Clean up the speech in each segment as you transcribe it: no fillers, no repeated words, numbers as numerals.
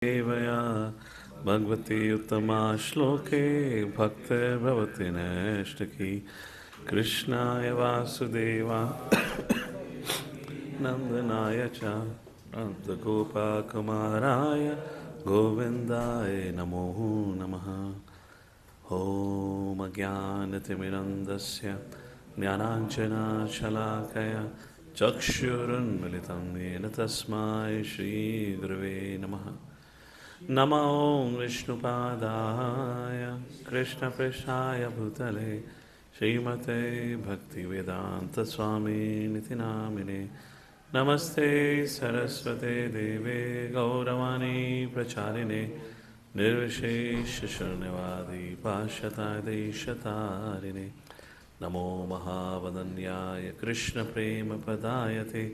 देवया भगवती उत्तमा श्लोके भक्तिर्भवति नैष्टिकी कृष्णाय वासुदेवा नंदनाय च नन्दगोपकुमाराय गोविन्दाय नमो नमः। ॐ अज्ञानतिमिरन्दस्य ज्ञानाञ्जनशलाकया चक्षुरुन्मिलितं येन तस्मै श्रीगुरवे नमः। नमो विष्णुपादाय कृष्णपृष्ठाय भूतले श्रीमते भक्तिवेदान्तस्वामिनिति नामिने। नमस्ते सरस्वते देवे गौरवाणी प्रचारिणे निर्विशेषशून्यवादी पाश्चात्देशतारिणे। नमो महावदन्याय कृष्णप्रेमप्रदायते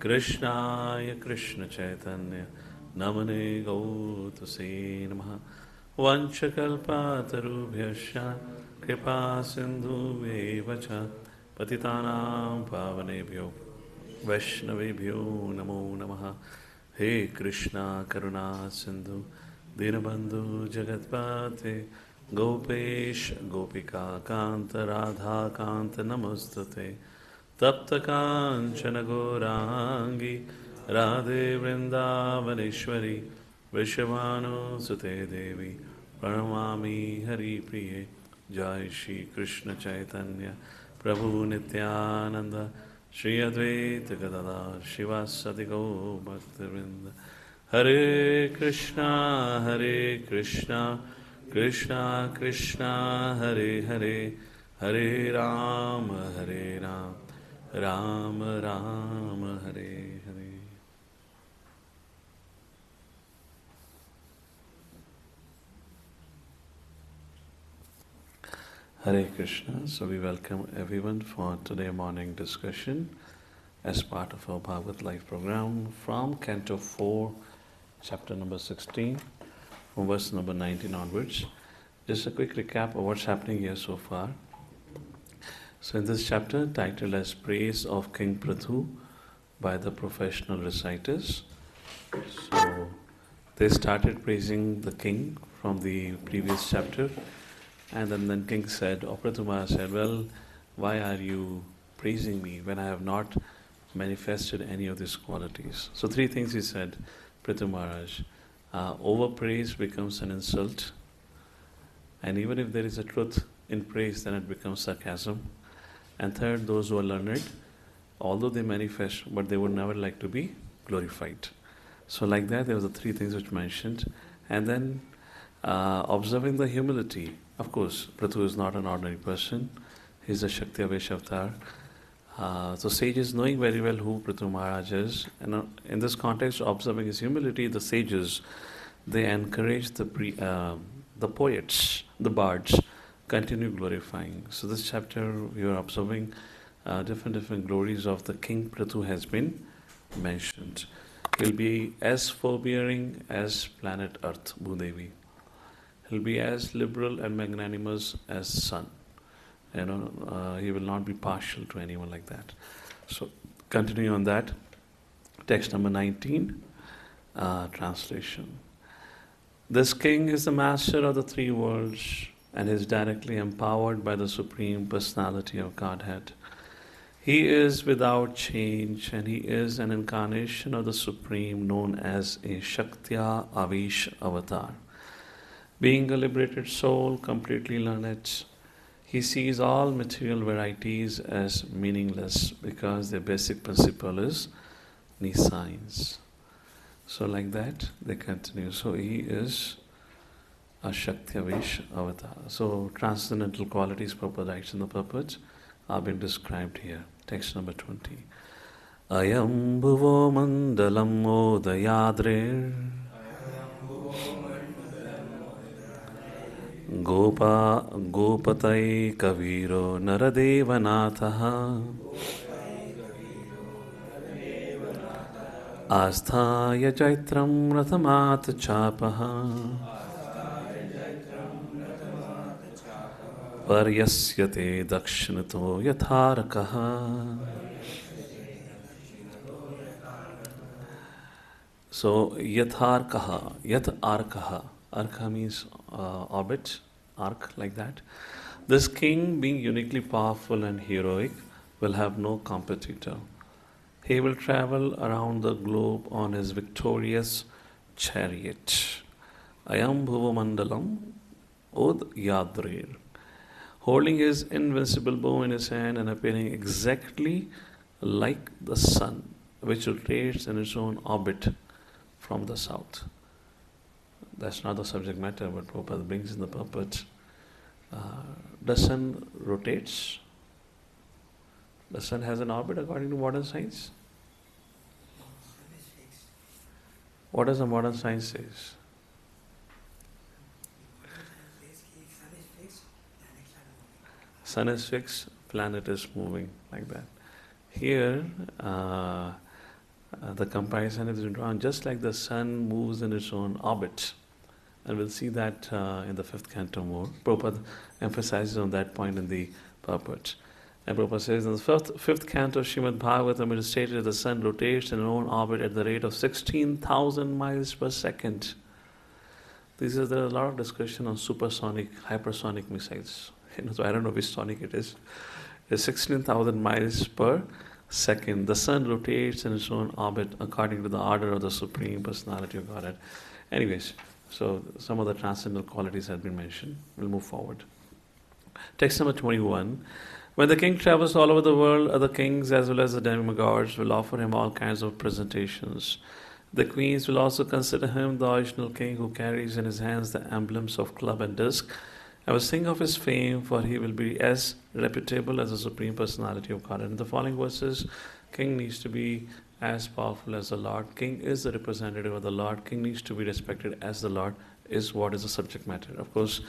कृष्णाय कृष्णचैतन्य नमने गौतसे नमः। वंशकल्पतरुभ्यश्च कृपा सिन्धुभ्येव च पतितानां पावनेभ्यो वैष्णवेभ्यो नमो नमः। हे कृष्णा करुणा सिन्धु दीनबन्धु जगत्पते गोपेश गोपिका कांत राधा कांत नमस्तुते। तप्त कांचन गौरांगी राधे वृंदावनेश्वरी वृषभानुसुते देवी प्रणमामि हरिप्रिये। जय श्री कृष्ण चैतन्य प्रभु नित्यानंद श्री अद्वैत गदाधर शिवासादि गौर भक्तवृंद। हरे Krishna Krishna Krishna Hare Hare Hare Ram Ram Ram Hare Hare. Hare Krishna. So we welcome everyone for today morning discussion as part of our Bhagavat Life program from Canto 4, chapter number 16, from verse number 19 onwards. Just a quick recap of what's happening here so far. So in this chapter, titled as Praise of King Prithu by the professional reciters. So they started praising the king from the previous chapter. And then King said, or Prithu Maharaj said, well, why are you praising me when I have not manifested any of these qualities? So three things he said, Prithu Maharaj. Overpraise becomes an insult. And even if there is a truth in praise, then it becomes sarcasm. And third, those who are learned, although they manifest, but they would never like to be glorified. So like that, there were the three things which mentioned. And then observing the humility. Of course, Prithu is not an ordinary person. He is a Shakti Avesh avatar. So sages, knowing very well who Prithu Maharaj is, and in this context, observing his humility, the sages, they encourage the poets, the bards, continue glorifying. So this chapter, we are observing different glories of the King Prithu has been mentioned. He'll be as forbearing as planet Earth, Bhudevi. He'll be as liberal and magnanimous as sun. He will not be partial to anyone like that. So, continuing on that, text number 19, translation. This king is the master of the three worlds and is directly empowered by the Supreme Personality of Godhead. He is without change and he is an incarnation of the Supreme known as a Shaktya Avish avatar. Being a liberated soul, completely learned, he sees all material varieties as meaningless because their basic principle is nescience. So like that, they continue. So he is a Shakti-Avish avatar. So transcendental qualities, purpose, action, the purpose are being described here. Text number 20. Ayam bhuvo mandalam odayadrir Gopatai Kaviro Naradevanatha Asthaya Jaitram Rathamat Chapaha Paryasyate Dakshinato Yatharakaha. So, yatharkaha, yat arkaha. Arka means orbit, arc, like that. This king, being uniquely powerful and heroic, will have no competitor. He will travel around the globe on his victorious chariot. Ayam Bhuvamandalam Od Yadrir. Holding his invincible bow in his hand and appearing exactly like the sun, which rotates in its own orbit from the south. That's not the subject matter, but Prabhupada brings in the purport. The sun rotates. The sun has an orbit according to modern science. What does the modern science say? Sun is fixed, planet is moving, like that. Here, the comparison is drawn just like the sun moves in its own orbit. And we'll see that in the fifth canto more. Prabhupada emphasizes on that point in the purport. And Prabhupada says in the fifth canto of Srimad Bhagavatam, it is stated that the sun rotates in its own orbit at the rate of 16,000 miles per second. There is a lot of discussion on supersonic, hypersonic missiles. So I don't know which sonic it is. It's 16,000 miles per second. The sun rotates in its own orbit according to the order of the Supreme Personality of Godhead. Anyways, so some of the transcendental qualities have been mentioned. We'll move forward. Text number 21. When the king travels all over the world, other kings as well as the demigods will offer him all kinds of presentations. The queens will also consider him the original king who carries in his hands the emblems of club and disc. I will sing of his fame, for he will be as reputable as the Supreme Personality of God. And in the following verses, king needs to be as powerful as the Lord. King is the representative of the Lord. King needs to be respected as the Lord is what is the subject matter. Of course,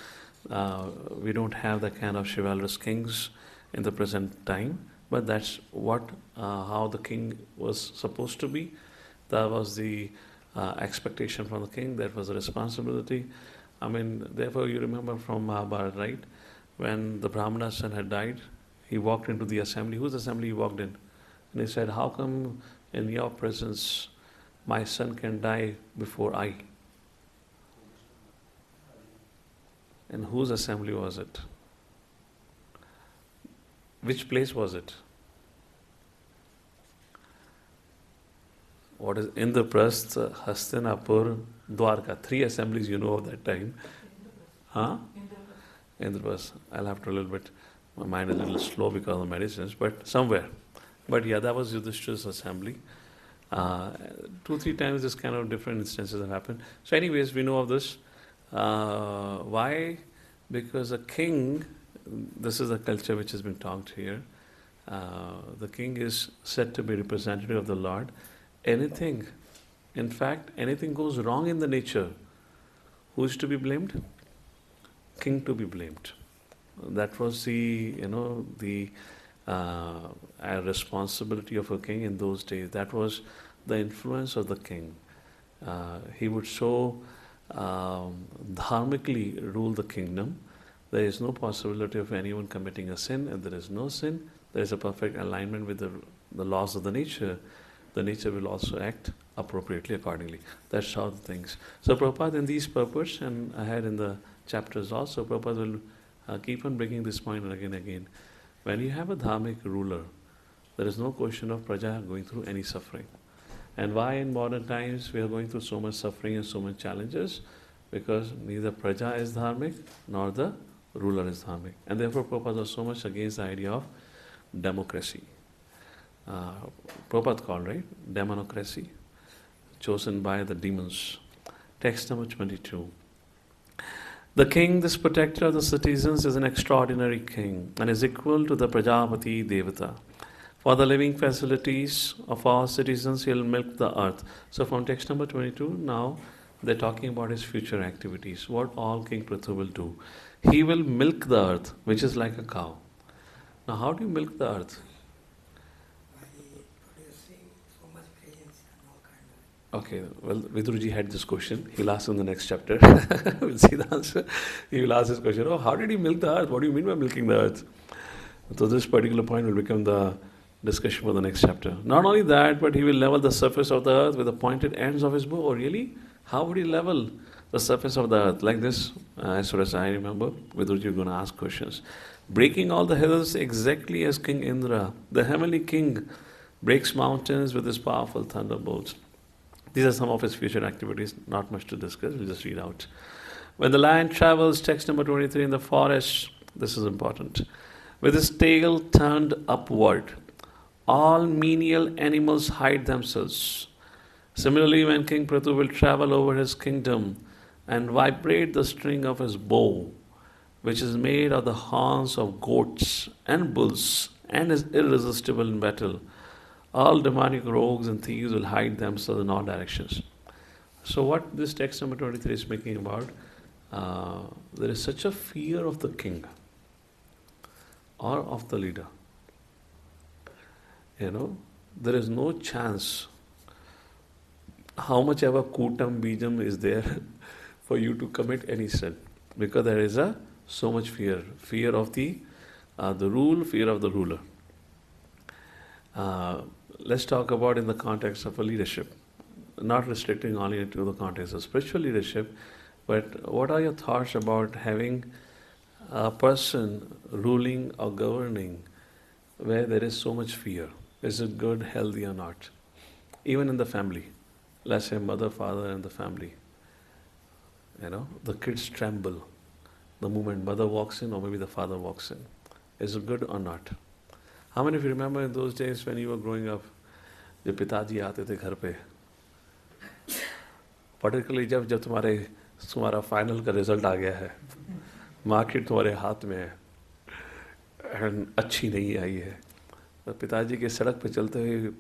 we don't have that kind of chivalrous kings in the present time, but that's what how the king was supposed to be. That was the expectation from the king. That was the responsibility. I mean, therefore, you remember from Mahabharata, right? When the Brahmana's son had died, he walked into the assembly. Whose assembly he walked in? And he said, "How come in your presence my son can die before I?" And whose assembly was it? Which place was it? What is Indraprastha, Hastinapur, Dwarka? 3 assemblies you know of that time. Huh? Indraprastha. I'll have to a little bit, my mind is a little slow because of the medicines, but somewhere. But yeah, that was Yudhishthira's assembly. 2-3 times this kind of different instances have happened. So anyways, we know of this. Why? Because a king, this is a culture which has been talked here. The king is said to be representative of the Lord. Anything, in fact, anything goes wrong in the nature, who is to be blamed? King to be blamed. That was the responsibility of a king in those days. That was the influence of the king. He would so dharmically rule the kingdom. There is no possibility of anyone committing a sin. If there is no sin, there is a perfect alignment with the laws of the nature. The nature will also act appropriately accordingly. That's how the things. So Prabhupada in these purports, and ahead in the chapters also, Prabhupada will keep on bringing this point again and again. When you have a dharmic ruler, there is no question of praja going through any suffering. And why in modern times we are going through so much suffering and so much challenges? Because neither praja is dharmic nor the ruler is dharmic. And therefore Prabhupada was so much against the idea of democracy. Prabhupada called, right? Demonocracy, chosen by the demons. Text number 22. The king, this protector of the citizens, is an extraordinary king and is equal to the Prajapati Devata. For the living facilities of our citizens, he will milk the earth. So from text number 22, now they're talking about his future activities, what all King Prithu will do. He will milk the earth, which is like a cow. Now how do you milk the earth? Okay, well, Vidruji had this question. He'll ask in the next chapter. We'll see the answer. He will ask this question, how did he milk the earth? What do you mean by milking the earth? So this particular point will become the discussion for the next chapter. Not only that, but he will level the surface of the earth with the pointed ends of his bow. Oh, really? How would he level the surface of the earth? Like this, as far as I remember, with which you're going to ask questions. Breaking all the hills exactly as King Indra, the heavenly king, breaks mountains with his powerful thunderbolts. These are some of his future activities, not much to discuss, we'll just read out. When the lion travels, text number 23, in the forest, this is important, with his tail turned upward, all menial animals hide themselves. Similarly, when King Prithu will travel over his kingdom and vibrate the string of his bow, which is made of the horns of goats and bulls and is irresistible in battle, all demonic rogues and thieves will hide themselves in all directions. So what this text number 23 is speaking about, there is such a fear of the king or of the leader. There is no chance, how much ever kutam bijam is there for you to commit any sin, because there is so much fear of the rule, fear of the ruler. Let's talk about in the context of a leadership, not restricting only to the context of spiritual leadership, but what are your thoughts about having a person ruling or governing where there is so much fear? Is it good, healthy or not? Even in the family, let's say mother, father and the family, the kids tremble the moment mother walks in or maybe the father walks in. Is it good or not? How many of you remember in those days when you were growing up, जब पिताजी आते थे घर पे, particularly जब तुम्हारा final का result आ गया है, मार्केट तुम्हारे हाथ में है एंड अच्छी नहीं आई है, तो पिताजी के सड़क पे चलते हुए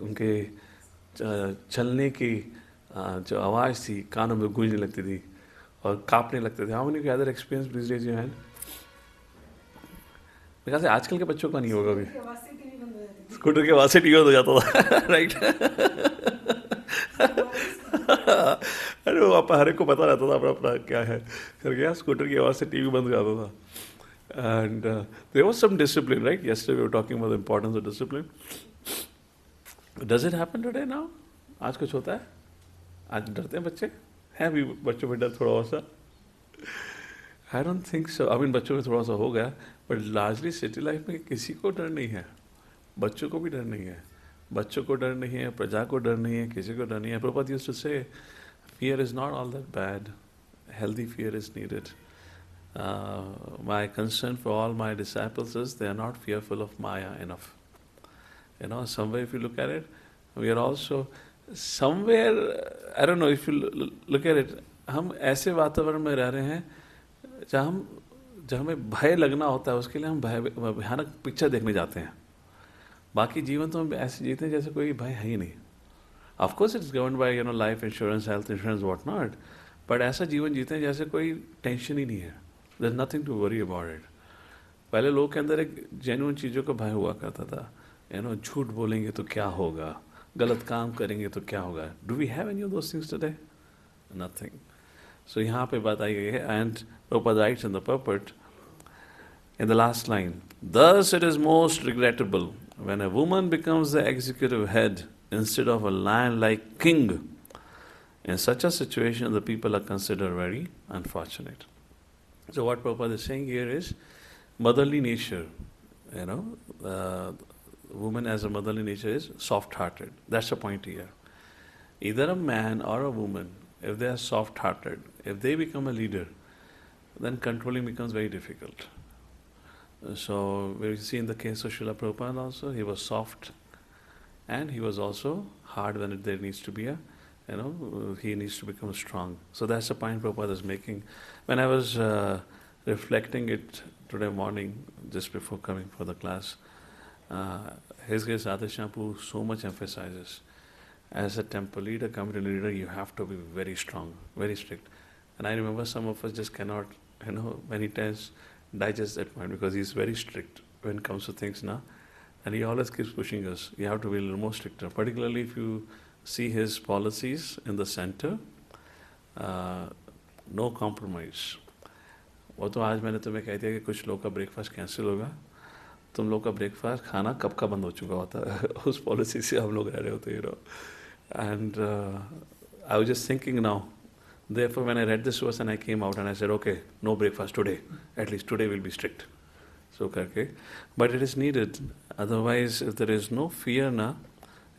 उनके चलने की जो आवाज़ थी कानों में गूंजने लगती थी और कांपने लगते थे. How many other experience please raise your hand? मेरे ख्याल से आजकल के बच्चों का नहीं होगा अभी. स्कूटर के आवाज़ से टीवी बंद हो जाता था, राइट? अरे वो आप हर एक को पता रहता था अपना अपना क्या है करके, स्कूटर की आवाज़ से टीवी बंद हो जाता था. And there was some discipline, right? Yesterday we were talking about the importance of discipline. Does it happen today now? आज कुछ होता है? आज डरते हैं बच्चे? है भी बच्चों में डर थोड़ा सा? I don't think so. I mean बच्चों में थोड़ा सा हो गया, but largely city life में किसी को डर नहीं है. बच्चों को भी डर नहीं है. बच्चों को डर नहीं है, प्रजा को डर नहीं है, किसी को डर नहीं है. Prabhupada used to say, fear is not all that bad. Healthy fear is needed. My concern for all my disciples is they are not fearful of Maya enough. Somewhere if you look at it, we are also somewhere, I don't know if you look at it, हम ऐसे वातावरण में रह रहे हैं जहाँ हमें भय लगना होता है, उसके लिए हम भयानक पिक्चर देखने जाते हैं. बाकी जीवन तो हम ऐसे जीते हैं जैसे कोई भय है ही नहीं. Of course it's governed by life insurance, health insurance, what not, but ऐसा जीवन जीते हैं जैसे कोई टेंशन ही नहीं है. There's nothing to worry about it. पहले लोग के अंदर एक जेन्युइन चीज़ों का भय हुआ करता था. झूठ बोलेंगे तो क्या होगा, गलत काम करेंगे तो क्या होगा. Do we have any of those things today? Nothing. So यहाँ पे बात आई गई है, and Prabhupada writes in the purport, in the last line, thus it is most regrettable when a woman becomes the executive head instead of a lion-like king. In such a situation, the people are considered very unfortunate. So what Prabhupada is saying here is motherly nature. Woman as a motherly nature is soft-hearted. That's the point here. Either a man or a woman, if they are soft-hearted, if they become a leader, then controlling becomes very difficult. So we see in the case of Srila Prabhupada also, he was soft and he was also hard when there needs to be he needs to become strong. So that's the point Prabhupada is making. When I was reflecting it today morning, just before coming for the class, his case Adeshapu so much emphasizes, as a temple leader, community leader, you have to be very strong, very strict. And I remember some of us just cannot, many times digest that point because he's very strict when it comes to things now. And he always keeps pushing us. You have to be a little more stricter, particularly if you see his policies in the center, no compromise. वो तो आज मैंने तुम्हें कह दिया कि कुछ लोग का ब्रेकफास्ट कैंसिल होगा तुम लोग का ब्रेकफास्ट खाना कब का बंद हो चुका होता है उस पॉलिसी से हम लोग रह रहे होते and I was just thinking now, therefore when I read this verse and I came out and I said, okay, no breakfast today, at least today will be strict. So okay, but it is needed. Otherwise, if there is no fear now,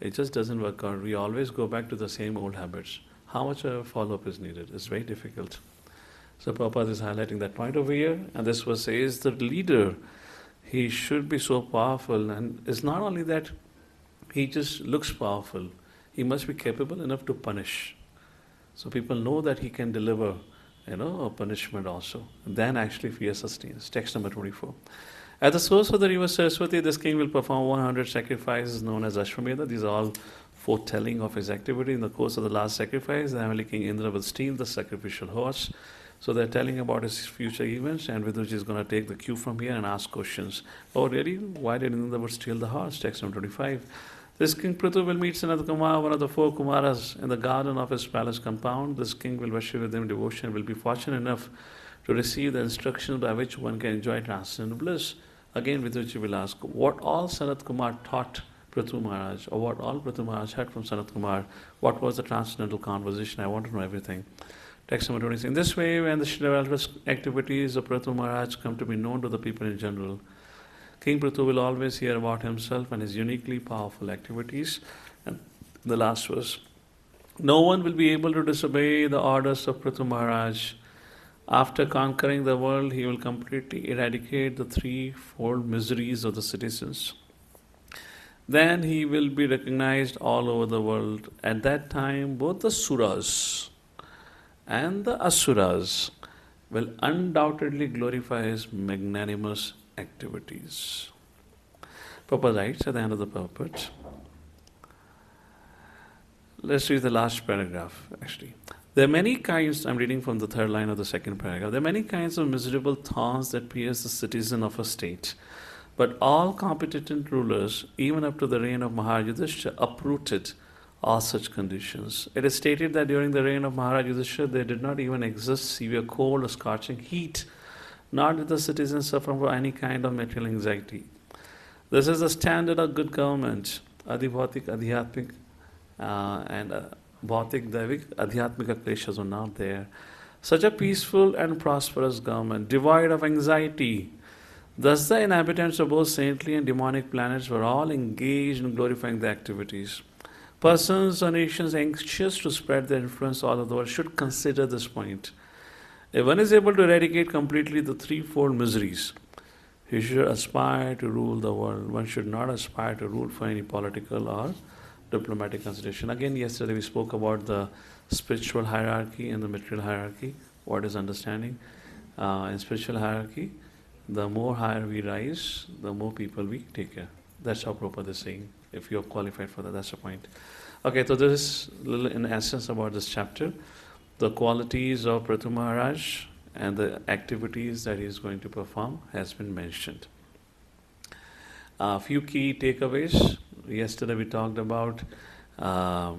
it just doesn't work out. We always go back to the same old habits. How much follow-up is needed? It's very difficult. So Prabhupada is highlighting that point over here, and this verse says the leader, he should be so powerful, and it's not only that he just looks powerful, he must be capable enough to punish. So people know that he can deliver, a punishment also. Then actually fear sustains. Text number 24. At the source of the river Saraswati, this king will perform 100 sacrifices known as Ashwamedha. These are all foretelling of his activity. In the course of the last sacrifice, the heavenly king Indra will steal the sacrificial horse. So they're telling about his future events, and Viduji is going to take the cue from here and ask questions. Oh really? Why did Indra would steal the horse? Text number 25. This King Prithu will meet Sanat Kumar, one of the 4 Kumaras, in the garden of his palace compound. This king will worship with him devotion, will be fortunate enough to receive the instructions by which one can enjoy transcendental bliss. Again, Viduji will ask, what all Sanat Kumar taught Prithu Maharaj, or what all Prithu Maharaj heard from Sanat Kumar, what was the transcendental conversation? I want to know everything. Text number 26. In this way, when the chivalrous activities of Prithu Maharaj come to be known to the people in general, King Prithu will always hear about himself and his uniquely powerful activities. And the last verse. No one will be able to disobey the orders of Prithu Maharaj. After conquering the world, he will completely eradicate the threefold miseries of the citizens. Then he will be recognized all over the world. At that time, both the Suras and the Asuras will undoubtedly glorify his magnanimous activities. Prabhupada writes at the end of the purport. Let's read the last paragraph actually. There are many kinds, I'm reading from the third line of the second paragraph. There are many kinds of miserable thorns that pierce the citizen of a state. But all competent rulers, even up to the reign of Maharaj Yudhishthira, uprooted all such conditions. It is stated that during the reign of Maharaj Yudhishthira, there did not even exist severe cold or scorching heat, nor did the citizens suffer from any kind of material anxiety. This is the standard of good government. Adhibhautik, Adhyatmik, and Bhautik, Daivik, Adhyatmika kleshas were not there. Such a peaceful and prosperous government, devoid of anxiety. Thus the inhabitants of both saintly and demonic planets were all engaged in glorifying the activities. Persons or nations anxious to spread their influence all over the world should consider this point. If one is able to eradicate completely the threefold miseries, he should aspire to rule the world. One should not aspire to rule for any political or diplomatic consideration. Again, yesterday we spoke about the spiritual hierarchy and the material hierarchy. What is understanding? In spiritual hierarchy, the more higher we rise, the more people we take care. That's how Prabhupada is saying. If you are qualified for that, that's the point. Okay, so this is little in essence about this chapter. The qualities of Prithu Maharaj and the activities that he is going to perform has been mentioned. A few key takeaways. Yesterday we talked about,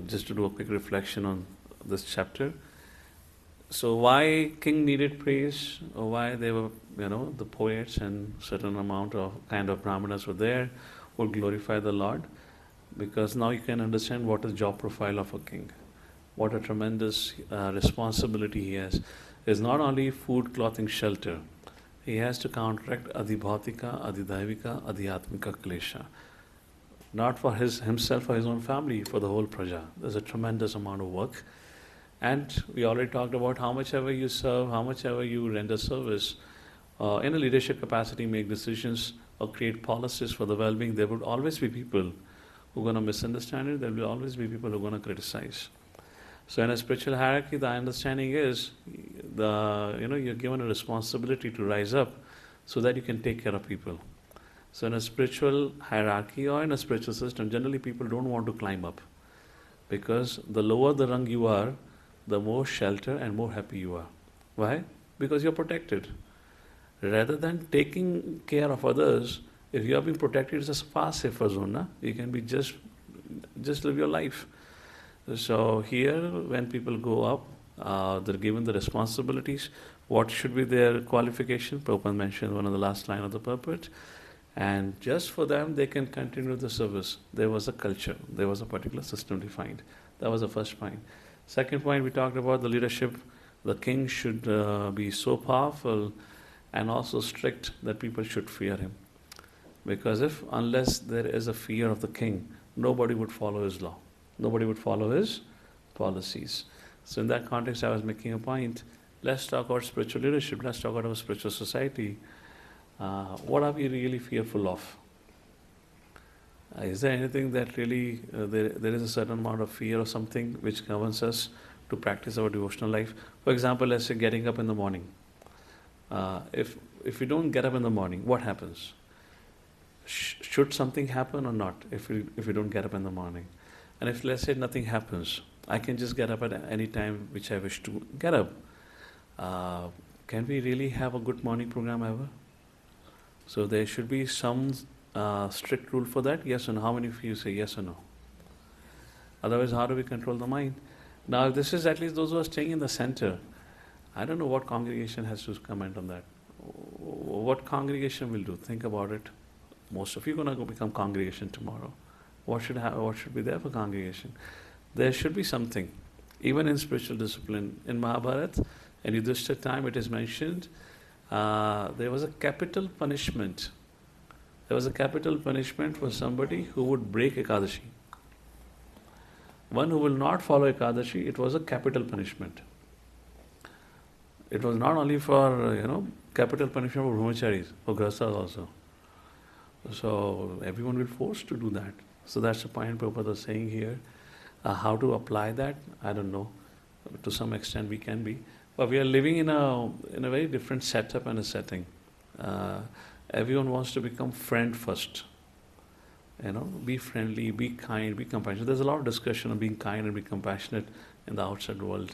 just to do a quick reflection on this chapter. So why king needed praise, or why they were, the poets and certain amount of kind of brahmanas were there, would glorify the Lord. Because now you can understand what is job profile of a king. What a tremendous responsibility he has. Is not only food, clothing, shelter. He has to counteract adhibhautika, adhidaivika, adhyatmika klesha. Not for himself or his own family, for the whole praja. There's a tremendous amount of work. And we already talked about how much ever you serve, how much ever you render service, in a leadership capacity, make decisions or create policies for the well-being, there would always be people who are going to misunderstand it. There will always be people who are going to criticize. So in a spiritual hierarchy, the understanding is you're given a responsibility to rise up so that you can take care of people. So in a spiritual hierarchy or in a spiritual system, generally people don't want to climb up, because the lower the rung you are, the more shelter and more happy you are. Why? Because you're protected. Rather than taking care of others, if you have been protected, it's a far safer zone. Na? You can be just live your life. So here, when people go up, they're given the responsibilities. What should be their qualification? Prabhupada mentioned one of the last line of the purport. And just for them, they can continue the service. There was a culture, there was a particular system defined. That was the first point. Second point, we talked about the leadership. The king should be so powerful and also strict that people should fear him. Because unless there is a fear of the king, nobody would follow his law. Nobody would follow his policies. So in that context, I was making a point. Let's talk about spiritual leadership. Let's talk about our spiritual society. What are we really fearful of? Is there anything that really, there is a certain amount of fear or something which governs us to practice our devotional life? For example, let's say getting up in the morning. If we don't get up in the morning, what happens? Should something happen or not if we don't get up in the morning? And if, let's say, nothing happens, I can just get up at any time which I wish to get up. Can we really have a good morning program ever? So there should be some strict rule for that, yes or no. How many of you say yes or no? Otherwise, how do we control the mind? Now, this is at least those who are staying in the center. I don't know what congregation has to comment on that. What congregation will do? Think about it. Most of you are going to become congregation tomorrow. What should be there for congregation? There should be something. Even in spiritual discipline, in Mahabharata, in Yudhishthira time, it is mentioned, there was a capital punishment. There was a capital punishment for somebody who would break Ekadashi. One who will not follow Ekadashi, it was a capital punishment. It was not only for, capital punishment for brahmacharis, for grahasthas also. So everyone will be forced to do that. So that's the point Prabhupada was saying here. How to apply that, I don't know. To some extent we can be. But we are living in a very different setup and a setting. Everyone wants to become friend first. Be friendly, be kind, be compassionate. There's a lot of discussion on being kind and be compassionate in the outside world.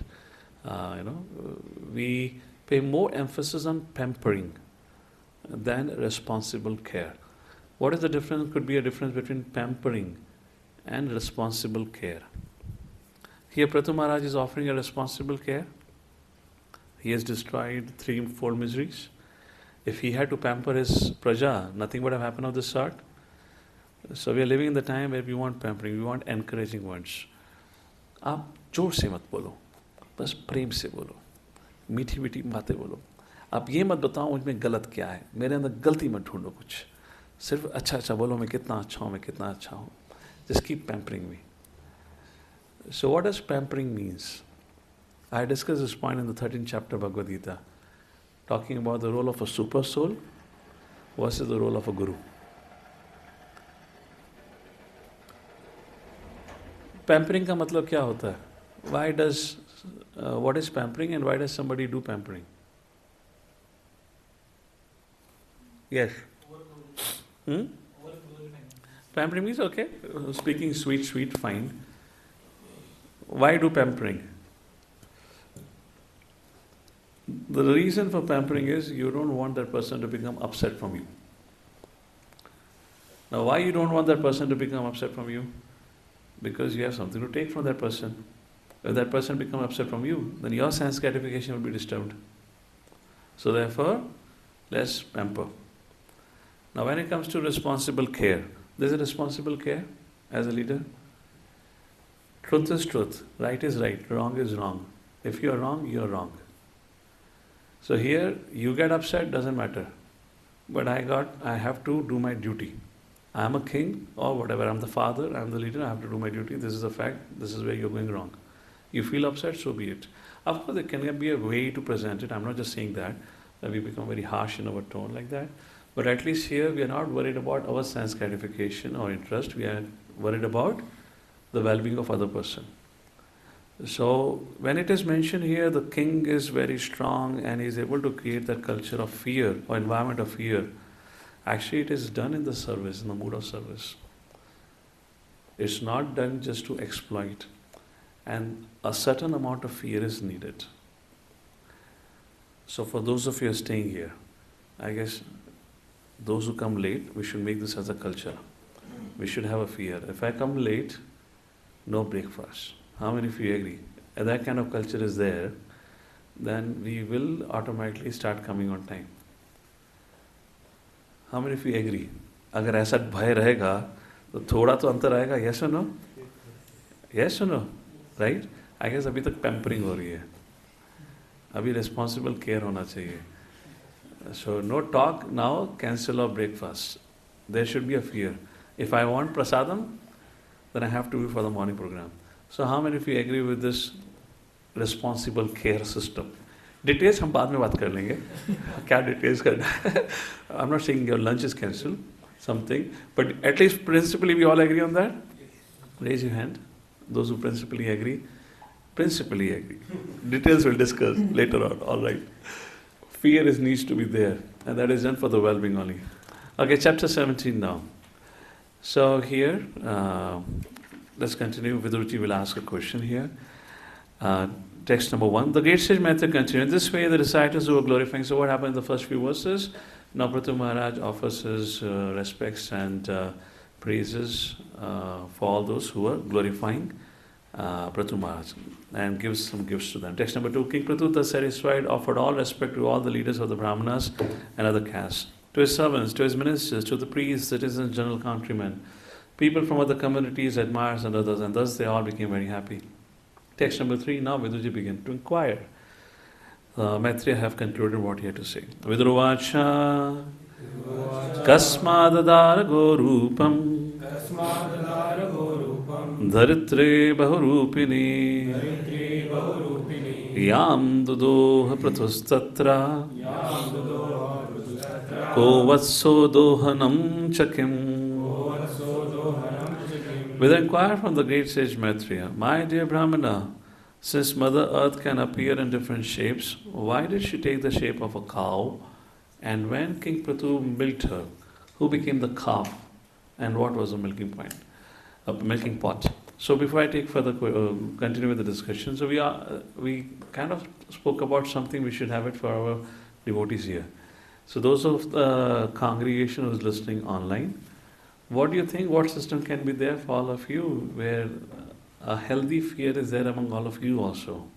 We pay more emphasis on pampering than responsible care. What is the difference? Could be a difference between pampering and responsible care. Here Prathu Maharaj is offering a responsible care. He has destroyed 3-4 miseries. If he had to pamper his praja, nothing would have happened of this sort. So we are living in the time where we want pampering, we want encouraging words. आप जोर से मत बोलो, बस प्रेम से बोलो, मीठी मीठी बातें बोलो. आप ये मत बताओ मुझमें गलत क्या है, मेरे अंदर गलती मत ढूंढो कुछ. सिर्फ अच्छा अच्छा बोलो, मैं कितना अच्छा हूँ, मैं कितना अच्छा हूँ. Just keep pampering me. So what does pampering means? I discussed this point in the 13th chapter of Bhagavad Gita, talking about the role of a super soul versus the role of a guru. Pampering का मतलब क्या होता है? What is pampering and why does somebody do pampering? Yes. Pampering means, okay, speaking sweet, fine. Why do pampering? The reason for pampering is you don't want that person to become upset from you. Now, why you don't want that person to become upset from you? Because you have something to take from that person. If that person becomes upset from you, then your sense gratification will be disturbed. So therefore, let's pamper. Now when it comes to responsible care, there's a responsible care as a leader. Truth is truth, right is right, wrong is wrong. If you're wrong, you're wrong. So here, you get upset, doesn't matter. But I have to do my duty. I am a king or whatever, I'm the father, I'm the leader, I have to do my duty. This is a fact, this is where you're going wrong. You feel upset, so be it. Of course, there can be a way to present it. I'm not just saying that we become very harsh in our tone like that. But at least here, we are not worried about our sense gratification or interest. We are worried about the well-being of other person. So when it is mentioned here, the king is very strong and he is able to create that culture of fear or environment of fear. Actually, it is done in the service, in the mood of service. It's not done just to exploit. And a certain amount of fear is needed. So for those of you staying here, I guess those who come late, we should make this as a culture. We should have a fear. If I come late, no breakfast. How many of you agree? If that kind of culture is there, then we will automatically start coming on time. How many of you agree? अगर ऐसा भय रहेगा तो थोड़ा तो अंतर आएगा. Yes और नो? यस और नो? राइट. आई गेस अभी तक पैम्परिंग हो रही है, अभी रिस्पॉन्सिबल केयर होना चाहिए. So no talk now, cancel और breakfast. There should be a fear. If I want prasadam then I have to be for the morning program. So how many of you agree with this responsible care system? Details हम बाद में बात कर लेंगे. क्या details करना है? I'm not saying your lunch is cancelled, something, but at least principally we all agree on that. Raise your hand. Those who principally agree. Principally agree. Details we'll discuss later on. All right. Fear needs to be there, and that is done for the well-being only. Okay, chapter 17 now. So here, let's continue. Vidurji will ask a question here. Text number 1. The great sage Maitreya continued. In this way, the reciters who were glorifying. So what happened in the first few verses? Now Prithu Maharaj offers his respects and praises for all those who were glorifying Prithu Maharaj and gives some gifts to them. Text number 2. King Prithu, thus satisfied, offered all respect to all the leaders of the Brahmanas and other castes, to his servants, to his ministers, to the priests, citizens, general countrymen. People from other communities, admirers and others, and thus they all became very happy. Text number 3, now Viduji began to inquire. Maitreya have concluded what he had to say. Viduruvacha kasmadadara gorupam dharitre bahurupini yam dudoha prathustatra ko vatso dohanam chakim. With inquire from the great sage Maitreya, my dear Brahmana, since Mother Earth can appear in different shapes, why did she take the shape of a cow? And when King Prithu milked her, who became the calf? And what was the milking point? A milking pot. So before I take further continue with the discussion, so we kind of spoke about something. We should have it for our devotees here. So those of the congregation who is listening online, what do you think? What system can be there for all of you, where a healthy fear is there among all of you also?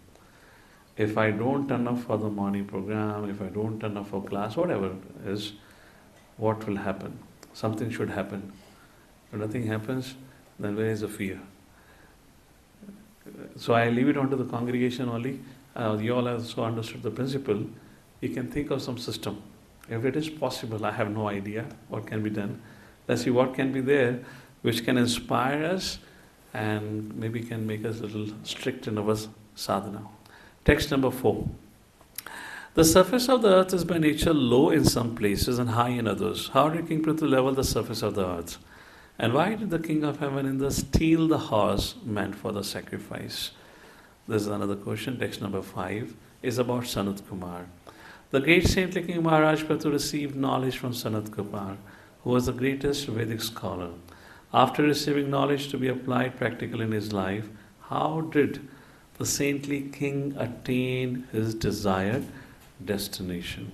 If I don't turn up for the morning program, if I don't turn up for class, whatever it is, what will happen? Something should happen. If nothing happens, then where is the fear? So I leave it on to the congregation only. You all have so understood the principle. You can think of some system. If it is possible, I have no idea what can be done. Let's see what can be there which can inspire us and maybe can make us a little strict in our sadhana. Text number 4. The surface of the earth is by nature low in some places and high in others. How did King Prithu level the surface of the earth? And why did the King of Heaven in the steal the horse meant for the sacrifice? This is another question. Text number 5 is about Sanat Kumar. The great saintly King Maharaj Prithu received knowledge from Sanat Kumar, who was the greatest Vedic scholar. After receiving knowledge to be applied practically in his life, how did the saintly king attain his desired destination?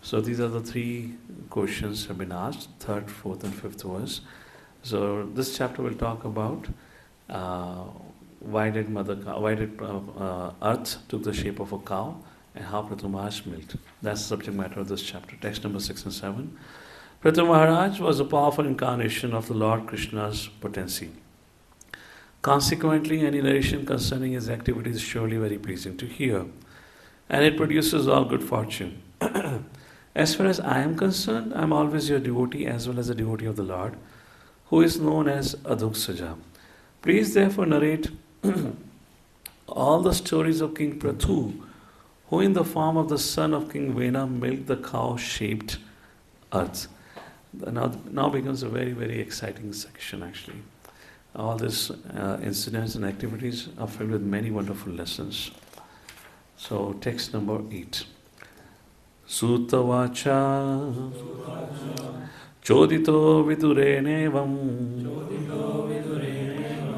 So these are the 3 questions have been asked, 3rd, 4th and 5th verse. So this chapter will talk about why did Earth took the shape of a cow and how Prithu Maharaj milked. That's the subject matter of this chapter. Text number 6 and 7. Prithu Maharaj was a powerful incarnation of the Lord Krishna's potency. Consequently, any narration concerning his activities is surely very pleasing to hear, and it produces all good fortune. As far as I am concerned, I am always your devotee as well as a devotee of the Lord, who is known as Adhuksaja. Please therefore narrate all the stories of King Prithu, who in the form of the son of King Vena milked the cow-shaped earth. Now becomes a very, very exciting section actually. All these incidents and activities are filled with many wonderful lessons. So text number 8. Sutavacha Chodito Vidurenevam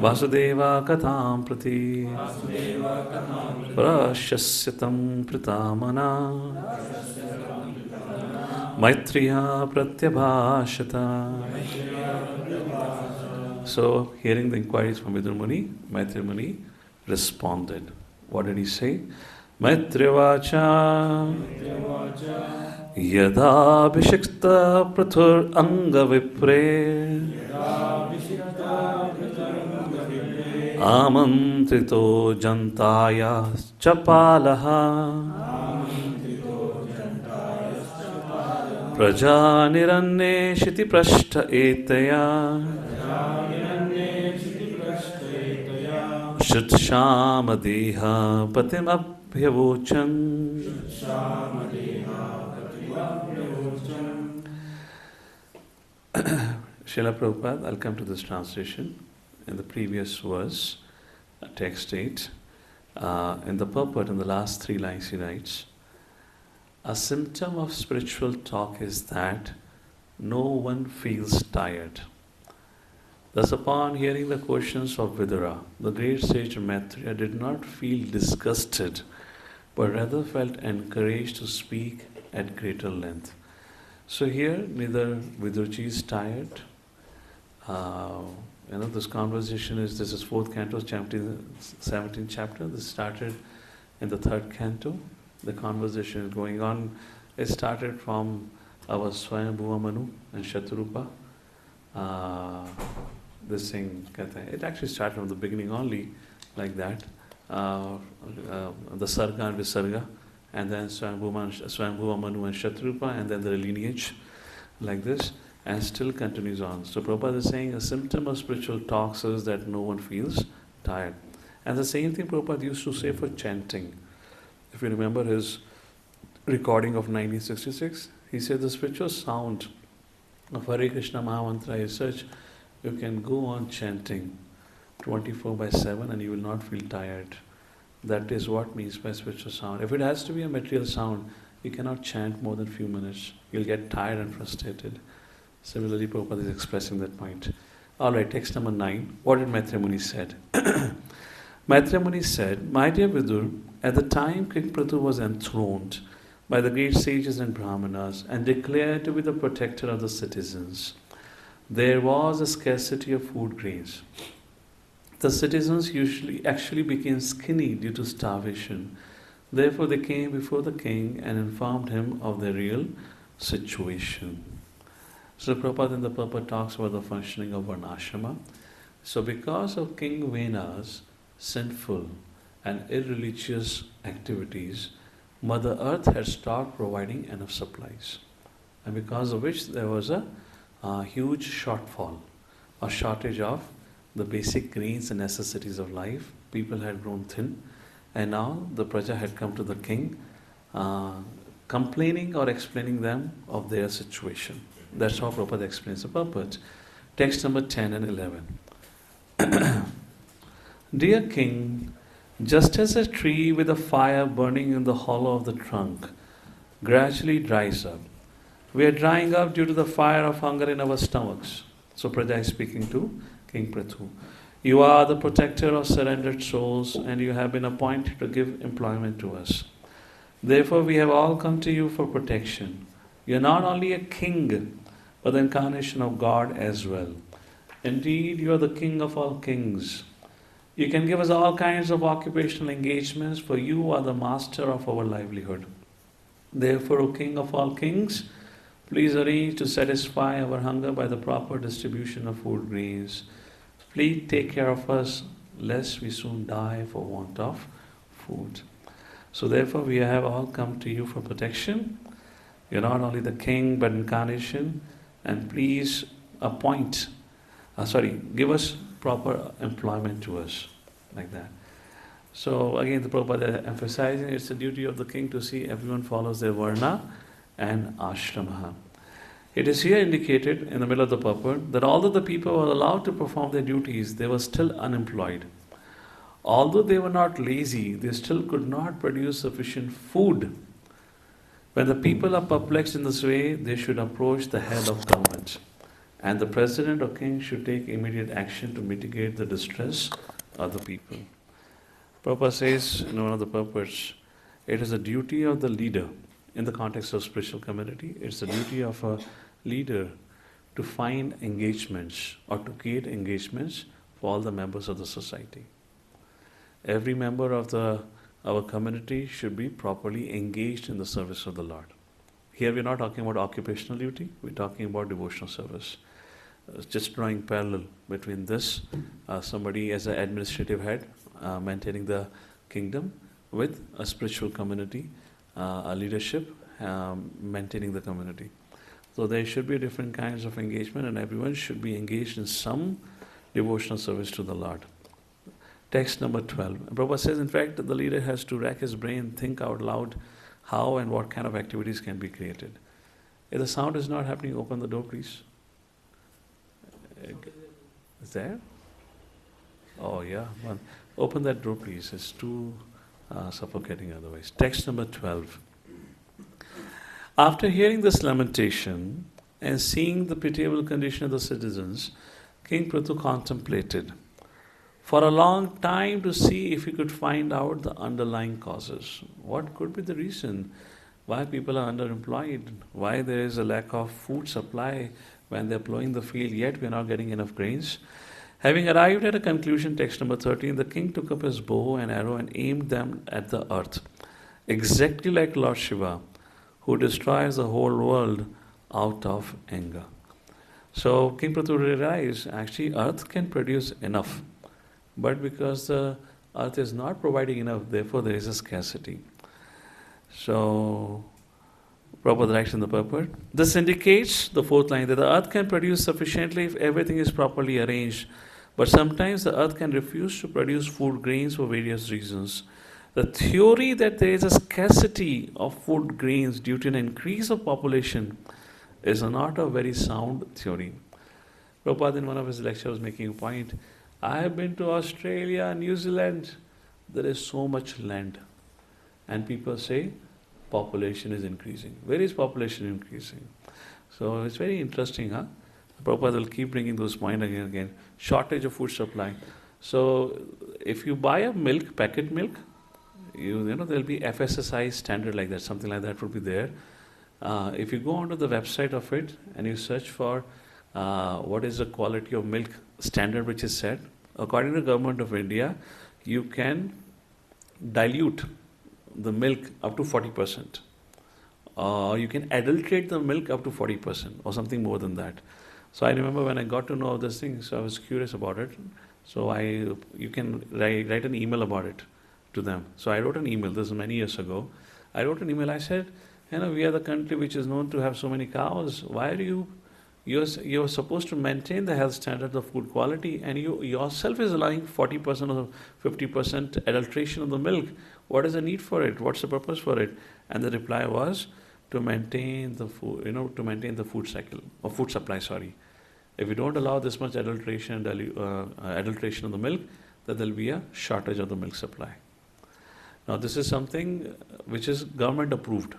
Vasudeva Katham Prati Prashasyatam Pritamana Maitreya Pratyabhashata. So, hearing the inquiries from Vidur Muni, Maitreya Muni responded. What did he say? Maitreya Vacha Yada Bhishikta Prathur Anga Vipre Amantrito Jantaya Chapalaha Praja Niranne Shiti Prashta Etaya Shutshama Deha Patim Abhyavochan. Srila Prabhupada, I'll come to this translation. In the previous verse, text 8, in the purport, in the last 3 lines, he writes, a symptom of spiritual talk is that no one feels tired. Thus, upon hearing the questions of Vidura, the great sage Maitreya did not feel disgusted, but rather felt encouraged to speak at greater length. So here, neither Vidurji is tired. This conversation this is 4th canto, 17th chapter. This started in the 3rd canto. The conversation is going on. It started from our Swayambhuva Manu and Shatrupa. This thing, it actually started from the beginning only, like that. The Sarga and Visarga, and then Swayambhuva Manu and Shatrupa, and then the lineage, like this, and still continues on. So Prabhupada is saying a symptom of spiritual talks is that no one feels tired. And the same thing Prabhupada used to say for chanting. If you remember his recording of 1966, he said the spiritual sound of Hare Krishna Mahamantra is such, you can go on chanting 24/7 and you will not feel tired. That is what means by spiritual sound. If it has to be a material sound, you cannot chant more than a few minutes. You'll get tired and frustrated. Similarly, Prabhupada is expressing that point. Alright, text number 9. What did Maitreya Muni said? Maitreya Muni said, my dear Vidur, at the time King Prithu was enthroned by the great sages and brahmanas and declared to be the protector of the citizens, there was a scarcity of food grains. The citizens actually became skinny due to starvation. Therefore they came before the king and informed him of their real situation. So Prabhupada in the purport talks about the functioning of Varnashrama. So because of King Vena's sinful and irreligious activities, Mother Earth had stopped providing enough supplies. And because of which there was a huge shortfall, a shortage of the basic grains and necessities of life. People had grown thin, and now the Praja had come to the king, complaining or explaining them of their situation. That's how Prabhupada explains the purport. Text number 10 and 11. Dear king, just as a tree with a fire burning in the hollow of the trunk gradually dries up, we are drying up due to the fire of hunger in our stomachs. So Praja is speaking to King Prithu. You are the protector of surrendered souls, and you have been appointed to give employment to us. Therefore, we have all come to you for protection. You are not only a king, but the incarnation of God as well. Indeed, you are the king of all kings. You can give us all kinds of occupational engagements, for you are the master of our livelihood. Therefore, O king of all kings, please arrange to satisfy our hunger by the proper distribution of food grains. Please take care of us, lest we soon die for want of food. So therefore we have all come to you for protection. You're not only the king, but incarnation. And please give us proper employment to us, like that. So again, the Prabhupada emphasizing it's the duty of the king to see everyone follows their varna and ashrama. It is here indicated in the middle of the purport that although the people were allowed to perform their duties, they were still unemployed. Although they were not lazy, they still could not produce sufficient food. When the people are perplexed in this way, they should approach the head of government, and the president or king should take immediate action to mitigate the distress of the people. Prabhupada says in one of the purports, it is the duty of the leader, in the context of spiritual community, it's the duty of a leader to find engagements or to create engagements for all the members of the society. Every member of our community should be properly engaged in the service of the Lord. Here we're not talking about occupational duty, we're talking about devotional service. Just drawing parallel between this, somebody as an administrative head, maintaining the kingdom, with a spiritual community, a leadership, maintaining the community. So there should be different kinds of engagement, and everyone should be engaged in some devotional service to the Lord. Text number 12. Prabhupada says, in fact, the leader has to rack his brain, think out loud how and what kind of activities can be created. If the sound is not happening, open the door, please. Is there? Oh, yeah. Well, open that door, please. It's too suffocating otherwise. Text number 12. After hearing this lamentation and seeing the pitiable condition of the citizens, King Prithu contemplated for a long time to see if he could find out the underlying causes. What could be the reason why people are underemployed, why there is a lack of food supply when they're plowing the field, yet we're not getting enough grains. Having arrived at a conclusion, text number 13, the king took up his bow and arrow and aimed them at the earth, exactly like Lord Shiva, who destroys the whole world out of anger. So King Prithu realized actually earth can produce enough, but because the earth is not providing enough, therefore there is a scarcity. So Prabhupada writes in the purport, this indicates, the fourth line, that the earth can produce sufficiently if everything is properly arranged, but sometimes the earth can refuse to produce food grains for various reasons. The theory that there is a scarcity of food grains due to an increase of population is not a very sound theory. Prabhupada in one of his lectures was making a point, I have been to Australia, New Zealand, there is so much land. And people say, population is increasing. Where is population increasing? So it's very interesting, huh? Prabhupada will keep bringing those points again and again. Shortage of food supply. So if you buy a milk, packet milk, you know there will be FSSI standard like that, something like that would be there. If you go onto the website of it and you search for what is the quality of milk standard which is set, according to the government of India, you can dilute the milk up to 40%. You can adulterate the milk up to 40% or something more than that. So I remember when I got to know this thing, so I was curious about it. So you can write an email about it to them. So I wrote an email, this is many years ago. I wrote an email, I said, we are the country which is known to have so many cows. Why are you're supposed to maintain the health standard of food quality, and you yourself is allowing 40% or 50% adulteration of the milk. What is the need for it? What's the purpose for it? And the reply was to maintain the food, to maintain the food cycle or food supply. Sorry, if we don't allow this much adulteration of the milk, then there will be a shortage of the milk supply. Now this is something which is government approved.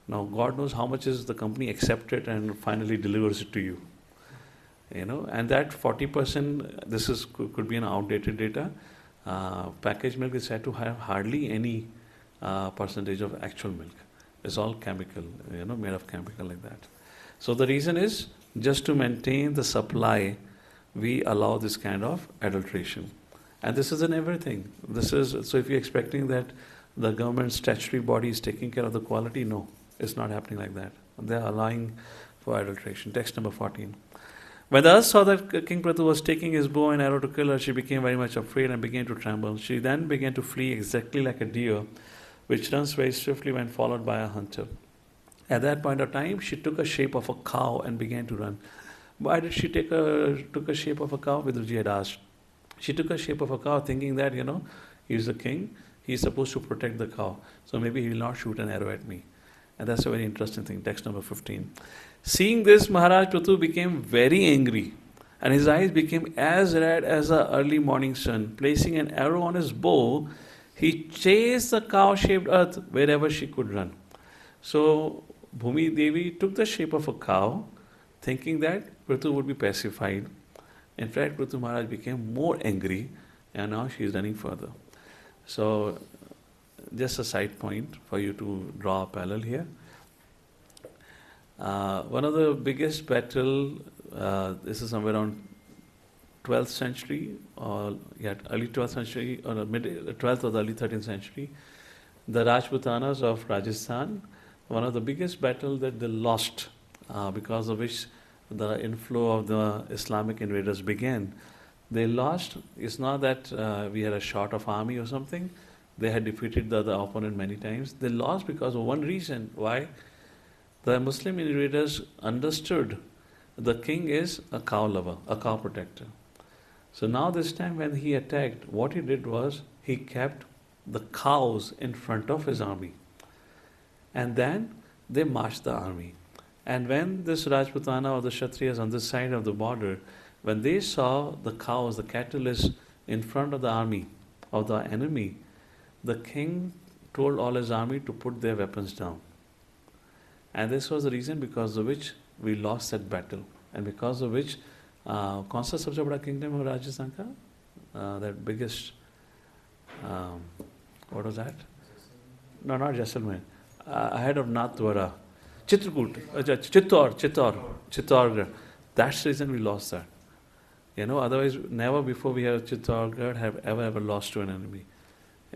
Now God knows how much is the company accepted and finally delivers it to you. And that 40%, this is could be an outdated data. Packaged milk is said to have hardly any percentage of actual milk. It's all chemical, made of chemical like that. So the reason is just to maintain the supply, we allow this kind of adulteration. And this is in everything. So if you're expecting that the government statutory body is taking care of the quality, no, it's not happening like that. They're allowing for adulteration. Text number 14. When the earth saw that King Prithu was taking his bow and arrow to kill her, she became very much afraid and began to tremble. She then began to flee exactly like a deer, which runs very swiftly when followed by a hunter. At that point of time, she took a shape of a cow and began to run. Why did she took a shape of a cow? Vidurji had asked. She took a shape of a cow thinking that, he's the king, he's supposed to protect the cow. So maybe he will not shoot an arrow at me. And that's a very interesting thing. Text number 15. Seeing this, Maharaj Prithu became very angry, and his eyes became as red as the early morning sun. Placing an arrow on his bow, he chased the cow-shaped earth wherever she could run. So Bhumi Devi took the shape of a cow, thinking that Prithu would be pacified. In fact, Prithu Maharaj became more angry, and now she is running further. So just a side point for you to draw a parallel here. One of the biggest battle, this is somewhere around 12th century, early 12th century, or mid 12th or the early 13th century. The Rajputanas of Rajasthan one of the biggest battles that they lost, because of which the inflow of the Islamic invaders began. They lost. It's not that we had a short of army or something. They had defeated the opponent many times. They lost because of one reason. Why? The Muslim invaders understood the king is a cow lover, a cow protector. So now this time when he attacked, what he did was he kept the cows in front of his army. And then they marched the army. And when this Rajputana or the Kshatriyas on this side of the border, when they saw the cows, the cattle is in front of the army, of the enemy, the king told all his army to put their weapons down. And this was the reason because of which we lost that battle. And because of which, कौन सा सबसे बड़ा kingdom है राजस्थान का? That biggest, what was that? No, not Jaisalmer. Ahead of Nathdwara. Chitrakoot, Chittorgarh. That's the reason we lost that. Otherwise, never before we have Chittorgarh have ever lost to an enemy.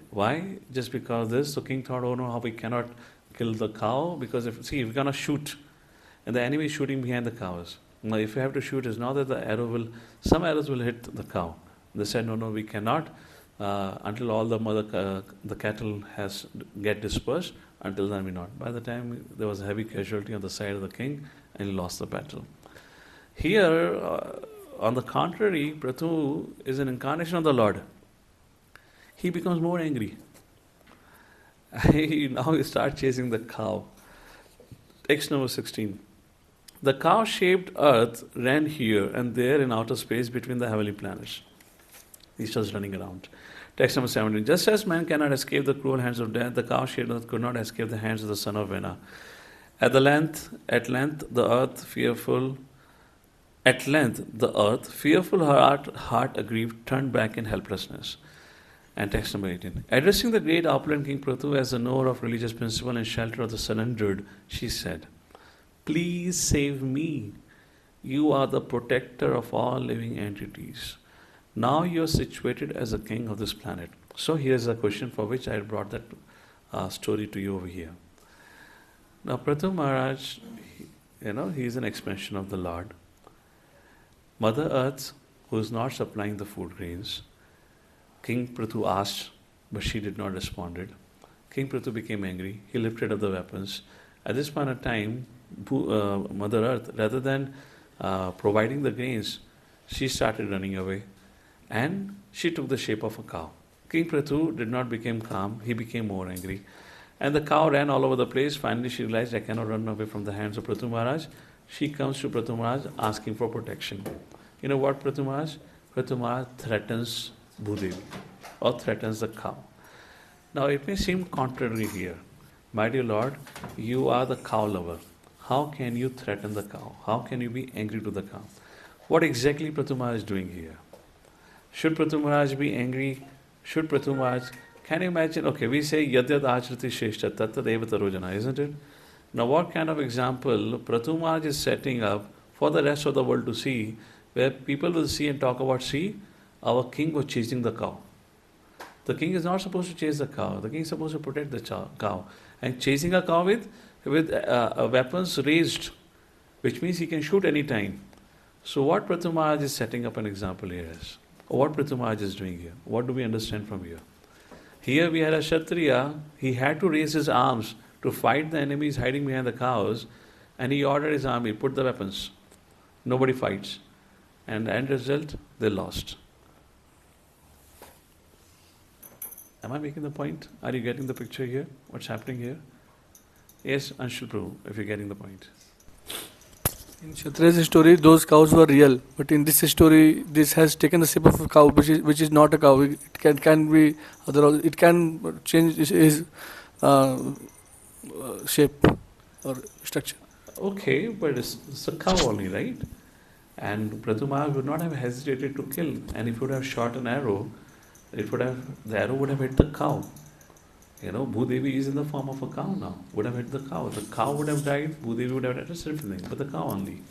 Why? Just because this. So king thought, oh no, how we cannot kill the cow, because if we're gonna shoot, and the enemy is shooting behind the cows. Now, if you have to shoot, it's not that some arrows will hit the cow. They said, no, we cannot until all the cattle get dispersed. Until then, we not. By the time there was a heavy casualty on the side of the king, and he lost the battle. Here, on the contrary, Prathu is an incarnation of the Lord. He becomes more angry. Now he starts chasing the cow. Text number 16. The cow-shaped earth ran here and there in outer space between the heavenly planets. He's just running around. Text number 17. Just as man cannot escape the cruel hands of death, the cow-shaped earth could not escape the hands of the son of Vena. At length, the earth, fearful heart aggrieved, turned back in helplessness. And text number 18. Addressing the great opulent King Prathu as the knower of religious principle and shelter of the surrendered, she said, "Please save me. You are the protector of all living entities. Now you are situated as a king of this planet." So here's a question for which I brought that story to you over here. Now Prathu Maharaj, he is an expression of the Lord. Mother Earth, who is not supplying the food grains, King Prathu asked, but she did not respond. King Prathu became angry. He lifted up the weapons. At this point of time, Mother Earth, rather than providing the grains, she started running away. And she took the shape of a cow. King Prathu did not become calm. He became more angry. And the cow ran all over the place. Finally, she realized, I cannot run away from the hands of Prathu Maharaj. She comes to Prathu Maharaj asking for protection. You know what Prathu Maharaj? Prathu Maharaj threatens Bhudevi or threatens the cow. Now, it may seem contrary here. My dear Lord, you are the cow lover. How can you threaten the cow? How can you be angry to the cow? What exactly Prathu Maharaj is doing here? Should Prathu Maharaj be angry? Should Prathu Maharaj... Can you imagine? Okay, we say Yadyad Achrati Sheshta Tattad Eva Tarojana, isn't it? Now what kind of example Prathu Maharaj is setting up for the rest of the world to see, where people will see and talk about, see, our king was chasing the cow. The king is not supposed to chase the cow. The king is supposed to protect the cow. And chasing a cow with weapons raised, which means he can shoot any time. So what Prathu Maharaj is setting up an example here is, what Prathu Maharaj is doing here. What do we understand from here? Here we had a Kshatriya, he had to raise his arms to fight the enemies hiding behind the cows, and he ordered his army, put the weapons. Nobody fights. And the end result, they lost. Am I making the point? Are you getting the picture here? What's happening here? Yes, Anshul Prabhu, if you're getting the point. In Kshatriya's story, those cows were real, but in this story, this has taken the shape of a cow, which is not a cow. It can be other. It can change his shape or structure. Okay, but it's a cow only, right? And Prathu Maharaj would not have hesitated to kill. And if he would have shot an arrow, the arrow would have hit the cow. Bhudevi is in the form of a cow now. Would have hit the cow. The cow would have died, Bhudevi would have died, just everything, but the cow only.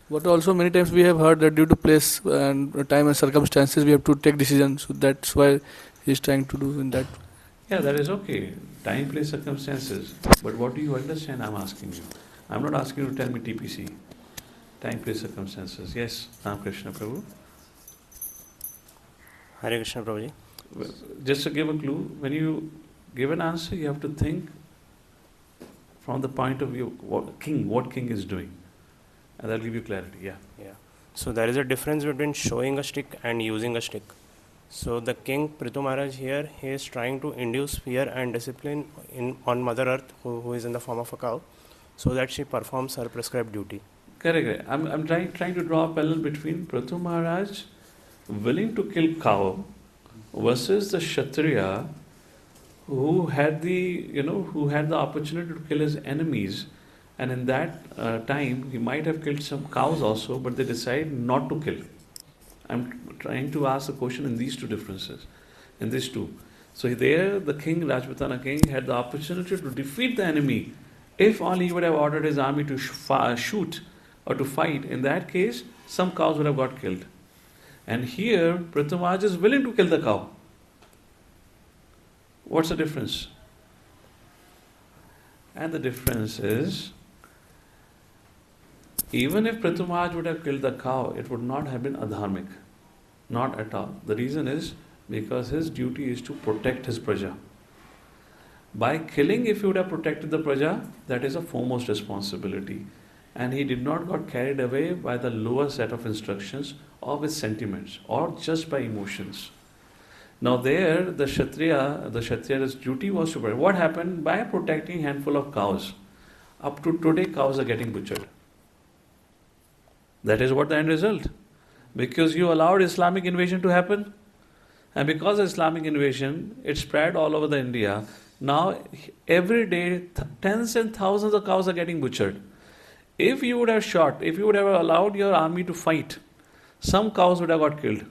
But also many times we have heard that due to place and time and circumstances, we have to take decisions. So that's why he is trying to do in that. Yeah, that is okay. Time, place, circumstances. But what do you understand? I'm asking you. I'm not asking you to tell me TPC. Time, place, circumstances. Yes, Ram Krishna Prabhu. Hare Krishna Prabhuji. Well, just to give a clue, when you give an answer, you have to think from the point of view what king is doing, and that'll give you clarity. Yeah. Yeah. So there is a difference between showing a stick and using a stick. So the king Prithu Maharaj here, he is trying to induce fear and discipline on Mother Earth, who is in the form of a cow, so that she performs her prescribed duty. Correct. I'm trying to draw a parallel between Prithu Maharaj willing to kill cow versus the Kshatriya who had the opportunity to kill his enemies, and in that time he might have killed some cows also, but they decide not to kill. I'm trying to ask a question in these two differences, in these two. So there, the king, Rajputana king, had the opportunity to defeat the enemy. If only he would have ordered his army to shoot or to fight, in that case, some cows would have got killed. And here, Prithu Maharaj is willing to kill the cow. What's the difference? And the difference is, even if Prithu Maharaj would have killed the cow, it would not have been adharmic. Not at all. The reason is because his duty is to protect his praja. By killing, if he would have protected the praja, that is a foremost responsibility. And he did not got carried away by the lower set of instructions or with sentiments or just by emotions. Now there, the Kshatriya's duty was to protect. What happened? By protecting a handful of cows. Up to today, cows are getting butchered. That is what the end result. Because you allowed Islamic invasion to happen. And because of Islamic invasion, it spread all over the India. Now, every day, tens and thousands of cows are getting butchered. If you would have shot, if you would have allowed your army to fight, some cows would have got killed.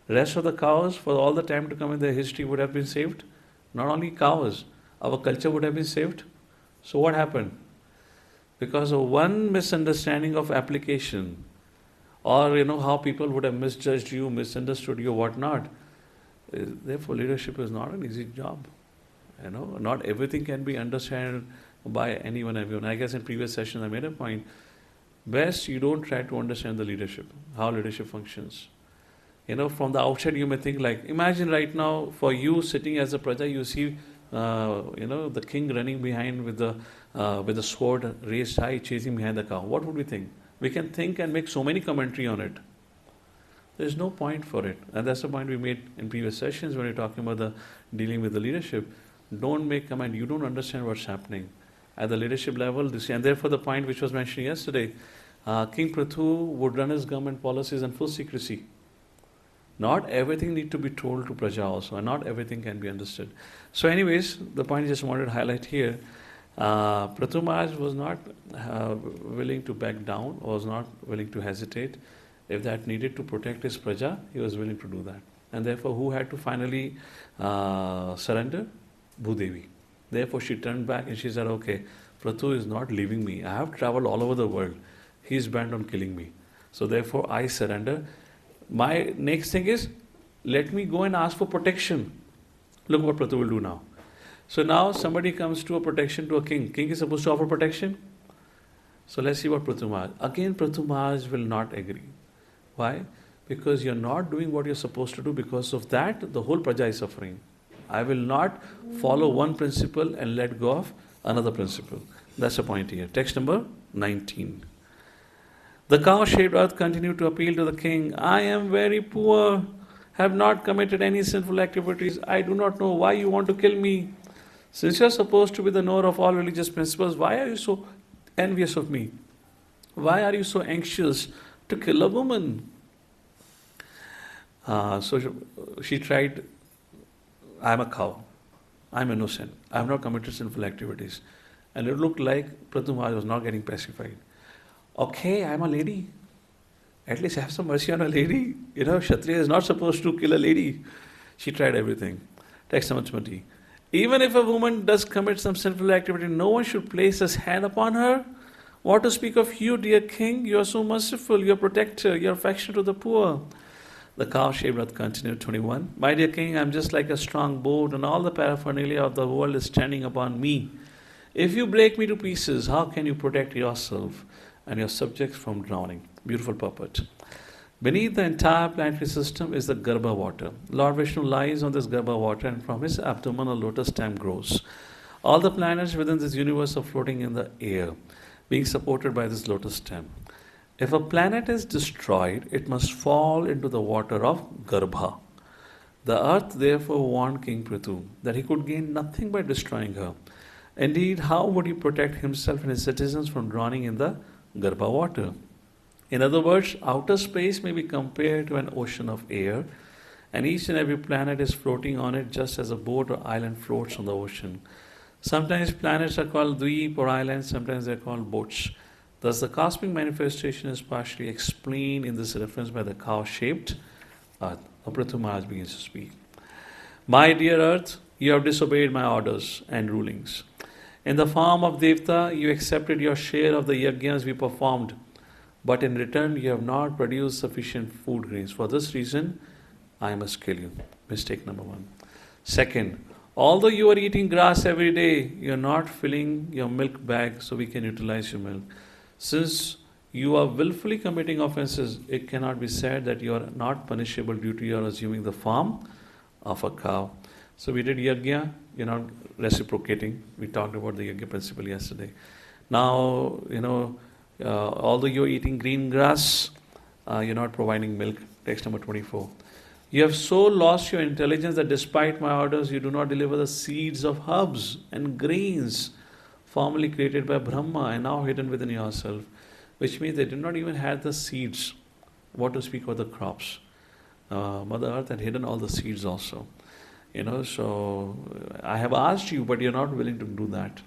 Rest of the cows, for all the time to come in their history, would have been saved. Not only cows, our culture would have been saved. So what happened? Because of one misunderstanding of application, or how people would have misjudged you, misunderstood you, whatnot. Therefore, leadership is not an easy job. Not everything can be understood by anyone, everyone. I guess in previous sessions I made a point. Best you don't try to understand the leadership, how leadership functions. From the outside you may think like, imagine right now for you sitting as a praja, you see, the king running behind with the sword raised high, chasing behind the cow. What would we think? We can think and make so many commentary on it. There is no point for it. And that's the point we made in previous sessions when we're talking about the dealing with the leadership. Don't make comment. You don't understand what's happening. At the leadership level, and therefore the point which was mentioned yesterday, King Prithu would run his government policies in full secrecy. Not everything need to be told to Praja also, and not everything can be understood. So anyways, the point I just wanted to highlight here, Prithu Maharaj was not willing to back down, was not willing to hesitate. If that needed to protect his Praja, he was willing to do that. And therefore, who had to finally surrender? Bhudevi. Therefore, she turned back and she said, okay, Prithu is not leaving me. I have traveled all over the world. He is bent on killing me. So therefore, I surrender. My next thing is, let me go and ask for protection. Look what Prithu will do now. So now somebody comes to a protection to a king. King is supposed to offer protection. So let's see what Prithu Maharaj. Again, Prithu Maharaj will not agree. Why? Because you're not doing what you're supposed to do. Because of that, the whole praja is suffering. I will not follow one principle and let go of another principle. That's the point here. Text number 19. The cow-shaped earth continued to appeal to the king. I am very poor, have not committed any sinful activities. I do not know why you want to kill me. Since you are supposed to be the knower of all religious principles, why are you so envious of me? Why are you so anxious to kill a woman? So she tried, I am a cow. I am innocent. I have not committed sinful activities. And it looked like Prithu Maharaj was not getting pacified. Okay, I am a lady. At least have some mercy on a lady. Kshatriya is not supposed to kill a lady. She tried everything. Text number 20. Even if a woman does commit some sinful activity, no one should place his hand upon her. What to speak of you, dear king? You are so merciful, you are protector, you are affectionate to the poor. The cow-shaped earth continued. 21. My dear king, I am just like a strong boat, and all the paraphernalia of the world is standing upon me. If you break me to pieces, how can you protect yourself and your subjects from drowning? Beautiful puppet. Beneath the entire planetary system is the Garbha water. Lord Vishnu lies on this Garbha water, and from his abdomen a lotus stem grows. All the planets within this universe are floating in the air, being supported by this lotus stem. If a planet is destroyed, it must fall into the water of Garbha. The earth therefore warned King Prithu that he could gain nothing by destroying her. Indeed, how would he protect himself and his citizens from drowning in the Garbha water? In other words, outer space may be compared to an ocean of air, and each and every planet is floating on it just as a boat or island floats on the ocean. Sometimes planets are called dweep or islands, sometimes they are called boats. Thus, the cosmic manifestation is partially explained in this reference by the cow-shaped earth. Prithu Maharaj begins to speak. My dear earth, you have disobeyed my orders and rulings. In the form of Devta, you accepted your share of the yajnas we performed, but in return, you have not produced sufficient food grains. For this reason, I must kill you. Mistake number 1. Second, although you are eating grass every day, you are not filling your milk bag so we can utilize your milk. Since you are willfully committing offenses, it cannot be said that you are not punishable due to your assuming the form of a cow. So we did yajna, you're not reciprocating. We talked about the yajna principle yesterday. Now, although you're eating green grass, you're not providing milk. Text number 24. You have so lost your intelligence that despite my orders, you do not deliver the seeds of herbs and grains formerly created by Brahma and now hidden within yourself, which means they did not even have the seeds. What to speak of the crops? Mother Earth had hidden all the seeds also. So I have asked you, but you're not willing to do that.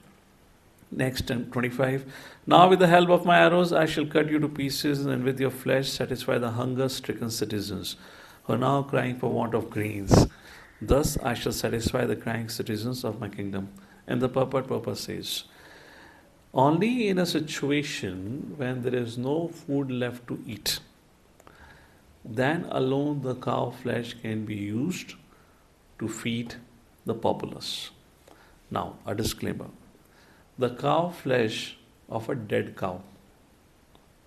Next, 25. Now with the help of my arrows, I shall cut you to pieces, and with your flesh satisfy the hunger-stricken citizens who are now crying for want of grains. Thus I shall satisfy the crying citizens of my kingdom. And the purpose says, only in a situation when there is no food left to eat, then alone the cow flesh can be used to feed the populace. Now, a disclaimer. The cow flesh of a dead cow.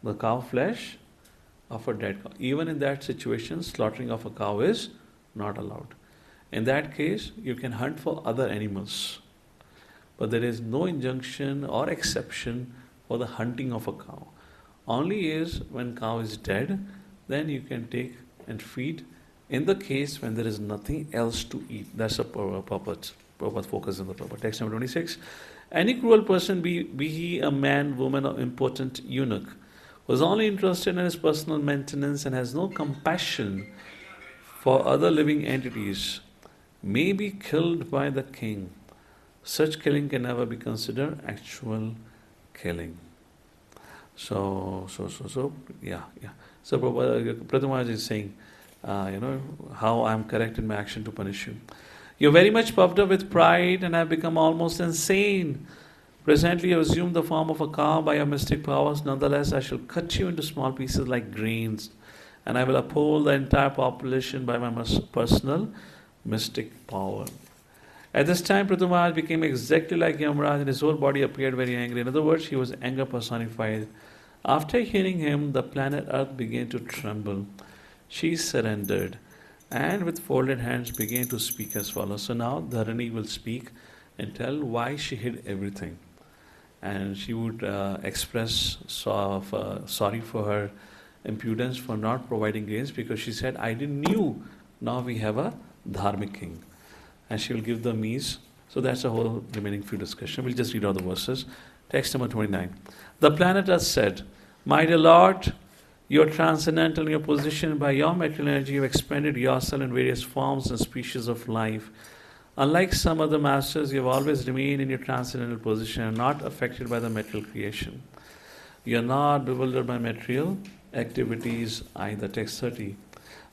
The cow flesh of a dead cow. Even in that situation, slaughtering of a cow is not allowed. In that case, you can hunt for other animals. But there is no injunction or exception for the hunting of a cow. Only is when cow is dead, then you can take and feed in the case when there is nothing else to eat. That's a purpose focus in the purpose. Text number 26. Any cruel person, be he a man, woman, or impotent eunuch, who is only interested in his personal maintenance and has no compassion for other living entities, may be killed by the king. Such killing can never be considered actual killing. So, yeah. So, Prithu Maharaj is saying, how I am correct in my action to punish you. You are very much puffed up with pride and have become almost insane. Presently, you assume the form of a cow by your mystic powers. Nonetheless, I shall cut you into small pieces like grains, and I will uphold the entire population by my personal mystic power. At this time, Prithu Maharaj became exactly like Yamaraj, and his whole body appeared very angry. In other words, he was anger personified. After hearing him, the planet Earth began to tremble. She surrendered, and with folded hands began to speak as follows. So now Dharani will speak and tell why she hid everything. And she would express sorry for her impudence for not providing grains, because she said, I didn't knew. Now we have a dharmic king. And she will give the means. So that's the whole remaining few discussion. We'll just read all the verses. Text number 29. The planet has said, my dear Lord, you are transcendental in your position. By your material energy, you have expanded yourself in various forms and species of life. Unlike some other masters, you have always remained in your transcendental position and not affected by the material creation. You are not bewildered by material activities either. Text 30.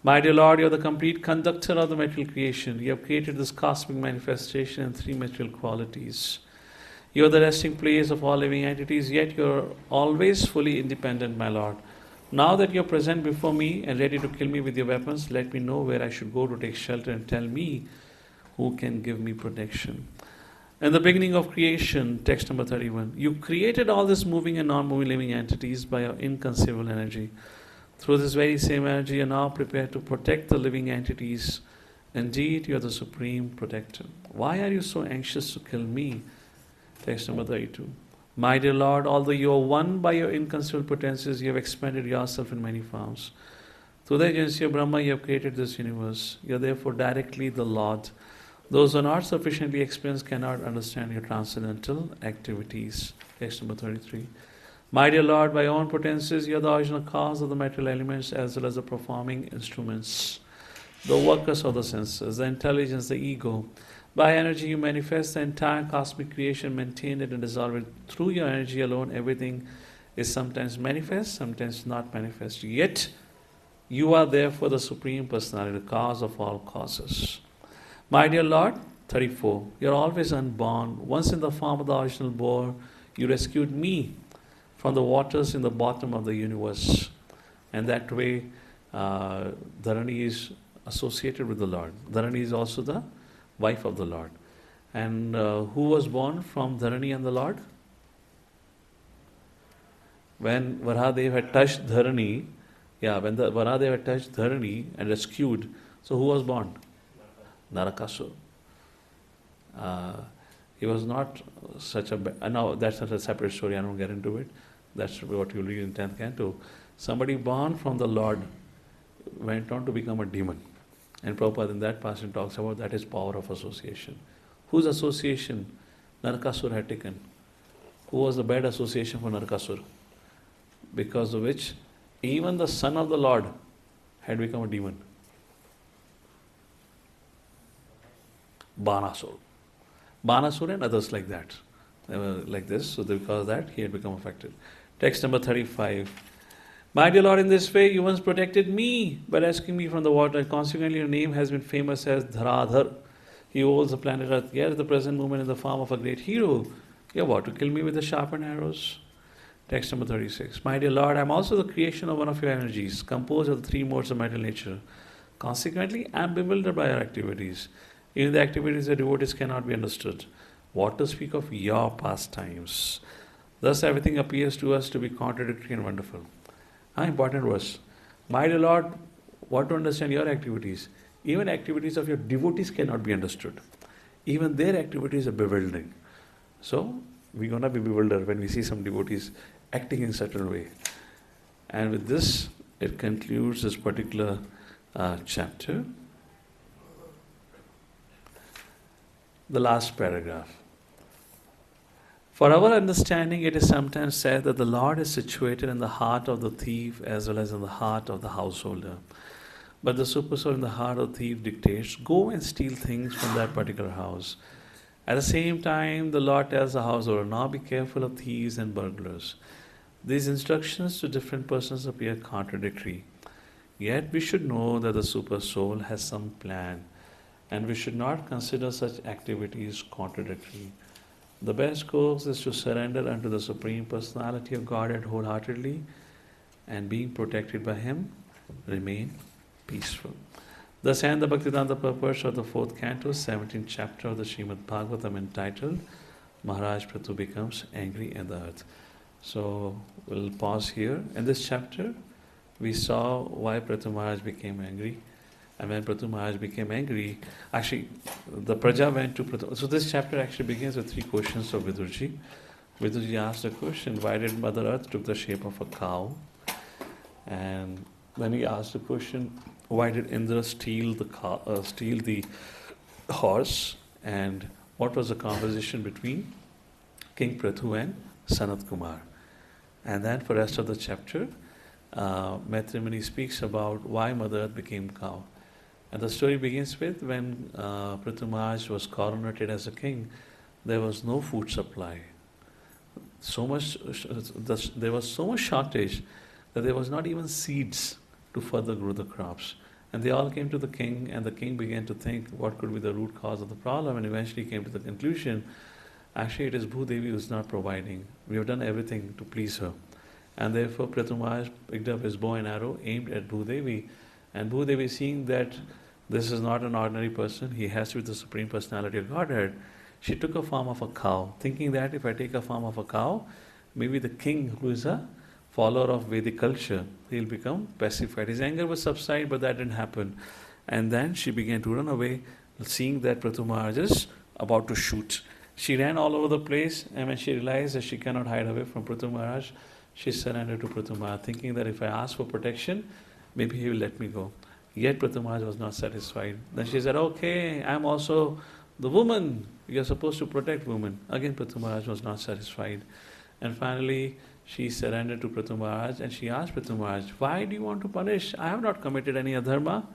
My dear Lord, you are the complete conductor of the material creation. You have created this cosmic manifestation in three material qualities. You are the resting place of all living entities, yet you are always fully independent, my Lord. Now that you're present before me and ready to kill me with your weapons, let me know where I should go to take shelter and tell me who can give me protection. In the beginning of creation, text number 31, you created all these moving and non-moving living entities by your inconceivable energy. Through this very same energy, you are now prepared to protect the living entities. Indeed, you are the supreme protector. Why are you so anxious to kill me? Text number 32. My dear Lord, although you are one by your inconceivable potencies, you have expanded yourself in many forms. Through the agency of Brahma, you have created this universe. You are therefore directly the Lord. Those who are not sufficiently experienced cannot understand your transcendental activities. Text number 33. My dear Lord, by your own potencies, you are the original cause of the material elements as well as the performing instruments, the workers of the senses, the intelligence, the ego. By energy, you manifest the entire cosmic creation, maintain it and dissolve it. Through your energy alone, everything is sometimes manifest, sometimes not manifest. Yet, you are therefore the Supreme Personality, the cause of all causes. My dear Lord, 34, you are always unborn. Once in the form of the original boar, you rescued me from the waters in the bottom of the universe. And that way, Dharani is associated with the Lord. Dharani is also the wife of the Lord. And who was born from Dharani and the Lord? When Varahadev had touched Dharani, when the Varahadev had touched Dharani and rescued, so who was born? Narakasur. He was not such a... now that's not a separate story, I don't get into it. That's what you'll read in 10th canto. Somebody born from the Lord went on to become a demon. And Prabhupada in that passage talks about that is power of association. Whose association Narakasur had taken? Who was the bad association for Narakasur? Because of which even the son of the Lord had become a demon. Banasur. Banasur and others like that. They were like this, so because of that he had become affected. Text number 35. My dear Lord, in this way you once protected me by rescuing me from the water, and consequently your name has been famous as Dharadhar. He holds the planet Earth, yet at the present moment in the form of a great hero. You are about to kill me with the sharpened arrows. Text number 36. My dear Lord, I am also the creation of one of your energies, composed of the three modes of material nature. Consequently, I am bewildered by your activities. Even the activities of devotees cannot be understood. What to speak of your pastimes? Thus everything appears to us to be contradictory and wonderful. Important verse. My dear Lord, what to understand your activities? Even activities of your devotees cannot be understood. Even their activities are bewildering. So, we're going to be bewildered when we see some devotees acting in a certain way. And with this, it concludes this particular chapter. The last paragraph. For our understanding, it is sometimes said that the Lord is situated in the heart of the thief as well as in the heart of the householder. But the supersoul in the heart of the thief dictates, go and steal things from that particular house. At the same time, the Lord tells the householder, now be careful of thieves and burglars. These instructions to different persons appear contradictory. Yet we should know that the supersoul has some plan, and we should not consider such activities contradictory. The best course is to surrender unto the Supreme Personality of Godhead wholeheartedly, and being protected by Him, remain peaceful. Thus ends the Bhaktivedanta purpose of the 4th canto, 17th chapter of the Srimad Bhagavatam, entitled Maharaj Prithu becomes angry at the earth. So we'll pause here. In this chapter, we saw why Prithu Maharaj became angry. And when Prithu Maharaj became angry, actually, the Praja went to Prithu. So this chapter actually begins with 3 questions of Vidurji. Vidurji asked a question, why did Mother Earth took the shape of a cow? And then he asked the question, why did Indra steal the horse? And what was the conversation between King Prithu and Sanat Kumar? And then for the rest of the chapter, Maitri Muni speaks about why Mother Earth became cow. And the story begins with when Prithu Maharaj was coronated as a king, there was no food supply. There was so much shortage that there was not even seeds to further grow the crops. And they all came to the king, and the king began to think what could be the root cause of the problem, and eventually came to the conclusion, actually it is Bhudevi who is not providing. We have done everything to please her. And therefore Prithu Maharaj picked up his bow and arrow, aimed at Bhudevi. And Bhudevi, seeing that this is not an ordinary person, he has to be the Supreme Personality of Godhead, she took a form of a cow, thinking that if I take a form of a cow, maybe the king, who is a follower of Vedic culture, he'll become pacified. His anger will subside, but that didn't happen. And then she began to run away, seeing that Prithu Maharaj is about to shoot. She ran all over the place, and when she realized that she cannot hide away from Prithu Maharaj, she surrendered to Prithu Maharaj, thinking that if I ask for protection, maybe he will let me go. Yet Prithu Maharaj was not satisfied. Then she said, okay, I'm also the woman. You're supposed to protect women. Again, Prithu Maharaj was not satisfied. And finally, she surrendered to Prithu Maharaj, and she asked Prithu Maharaj, why do you want to punish? I have not committed any adharma.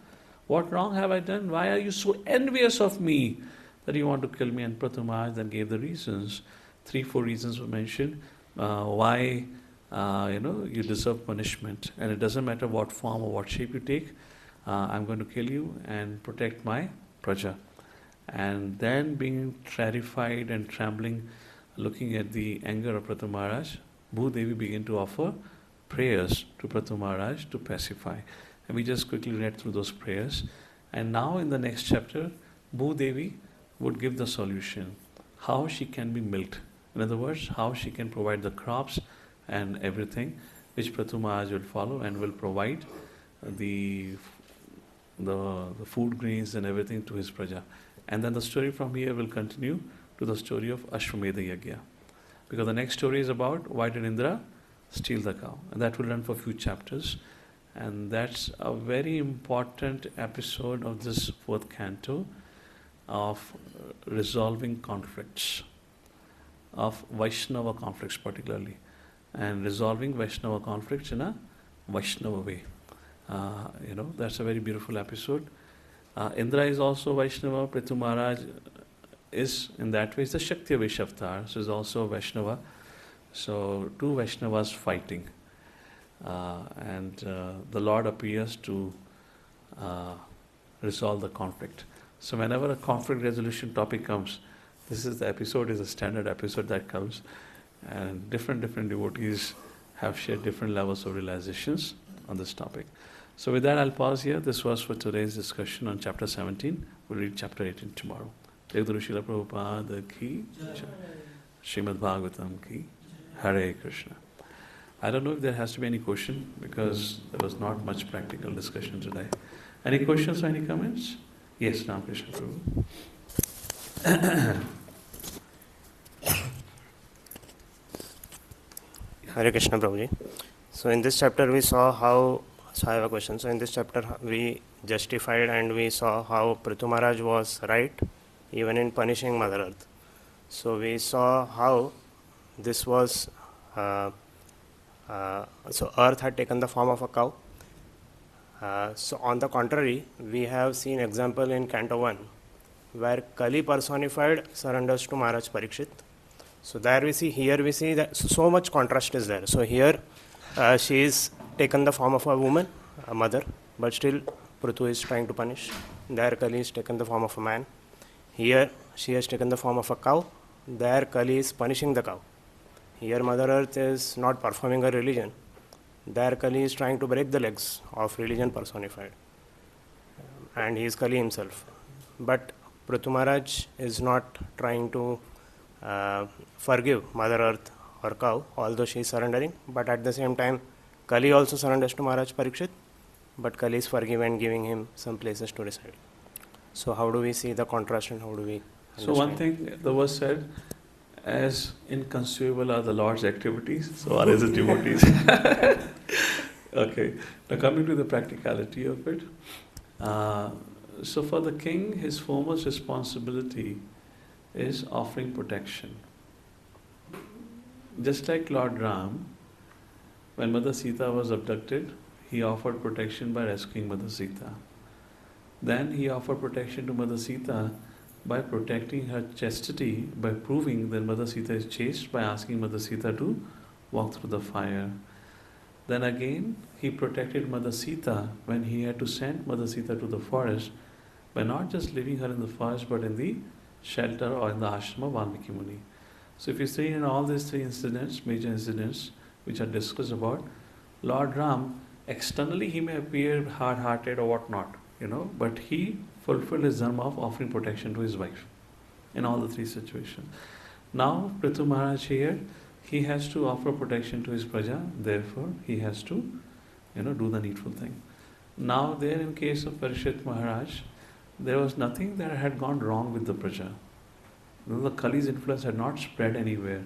What wrong have I done? Why are you so envious of me that you want to kill me? And Prithu Maharaj then gave the reasons. 3-4 reasons were mentioned why you deserve punishment. And it doesn't matter what form or what shape you take. I'm going to kill you and protect my praja. And then being terrified and trembling, looking at the anger of Prithu Maharaj, Bhudevi began to offer prayers to Prithu Maharaj to pacify. And we just quickly read through those prayers. And now in the next chapter, Bhudevi would give the solution, how she can be milked. In other words, how she can provide the crops and everything, which Prithu Maharaj will follow and will provide the food grains and everything to his praja. And then the story from here will continue to the story of Ashwamedha Yagya. Because the next story is about why did Indra steal the cow. And that will run for a few chapters. And that's a very important episode of this 4th canto of resolving conflicts, of Vaishnava conflicts particularly, and resolving Vaishnava conflicts in a Vaishnava way. That's a very beautiful episode. Indra is also Vaishnava. Prithu Maharaj is in that way, it's the Shakti Vaishavatar, so is also Vaishnava. So 2 Vaishnavas fighting. And the Lord appears to resolve the conflict. So whenever a conflict resolution topic comes, this is the episode, is a standard episode that comes, and different devotees have shared different levels of realizations on this topic. So with that, I'll pause here. This was for today's discussion on chapter 17. We'll read chapter 18 tomorrow. Jaguru Srila Prabhupada ki jai. Srimad Bhagavatam ki Hare Krishna. I don't know if there has to be any question, because there was not much practical discussion today. Any questions or any comments? Yes, Ram Krishna Prabhu. Hare Krishna Prabhuji. So in this chapter we saw how, so I have a question. So in this chapter we justified and we saw how Prithu Maharaj was right even in punishing Mother Earth. So we saw how this was, so Earth had taken the form of a cow. So on the contrary, we have seen example in Canto 1 where Kali personified surrenders to Maharaj Parikshit. So there we see, here we see that so much contrast is there. So here she is taken the form of a woman, a mother, but still Prithu is trying to punish. There Kali is taken the form of a man. Here she has taken the form of a cow. There Kali is punishing the cow. Here Mother Earth is not performing a religion. There Kali is trying to break the legs of religion personified. And he is Kali himself. But Prithu Maharaj is not trying to forgive Mother Earth or cow, although she is surrendering. But at the same time, Kali also surrenders to Maharaj Parikshit, but Kali is forgiven, giving him some places to reside. So how do we see the contrast and how do we understand? So one thing the verse said, as inconceivable are the Lord's activities, so are his devotees. Okay, now coming to the practicality of it. So for the king, his foremost responsibility is offering protection. Just like Lord Ram, when Mother Sita was abducted, he offered protection by rescuing Mother Sita. Then he offered protection to Mother Sita by protecting her chastity, by proving that Mother Sita is chaste, by asking Mother Sita to walk through the fire. Then again, he protected Mother Sita when he had to send Mother Sita to the forest, by not just leaving her in the forest, but in the shelter or in the ashram of Valmiki Muni. So if you see in all these 3 incidents, major incidents, which are discussed about Lord Ram. Externally he may appear hard-hearted or whatnot, but he fulfilled his dharma of offering protection to his wife in all the three situations. Now Prithu Maharaj here, he has to offer protection to his praja, therefore he has to do the needful thing. Now there in case of Parishit Maharaj, there was nothing that had gone wrong with the praja. The Kali's influence had not spread anywhere.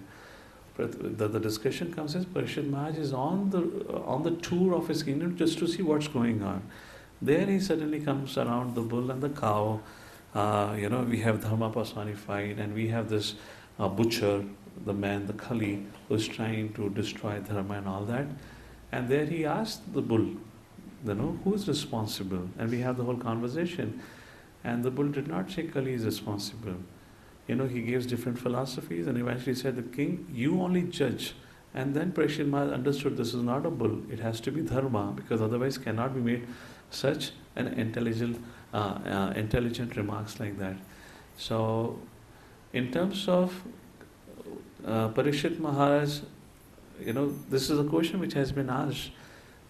The discussion comes as Parishit Maharaj is on the tour of his kingdom just to see what's going on. There he suddenly comes around the bull and the cow. We have Dharma personified, and we have this butcher, the man, the Kali, who's trying to destroy Dharma and all that. And there he asked the bull, who is responsible? And we have the whole conversation. And the bull did not say Kali is responsible. He gives different philosophies, and eventually said, the king, you only judge. And then Parishit Maharaj understood this is not a bull, it has to be dharma, because otherwise cannot be made such an intelligent remarks like that. So, in terms of Parishit Maharaj, this is a question which has been asked.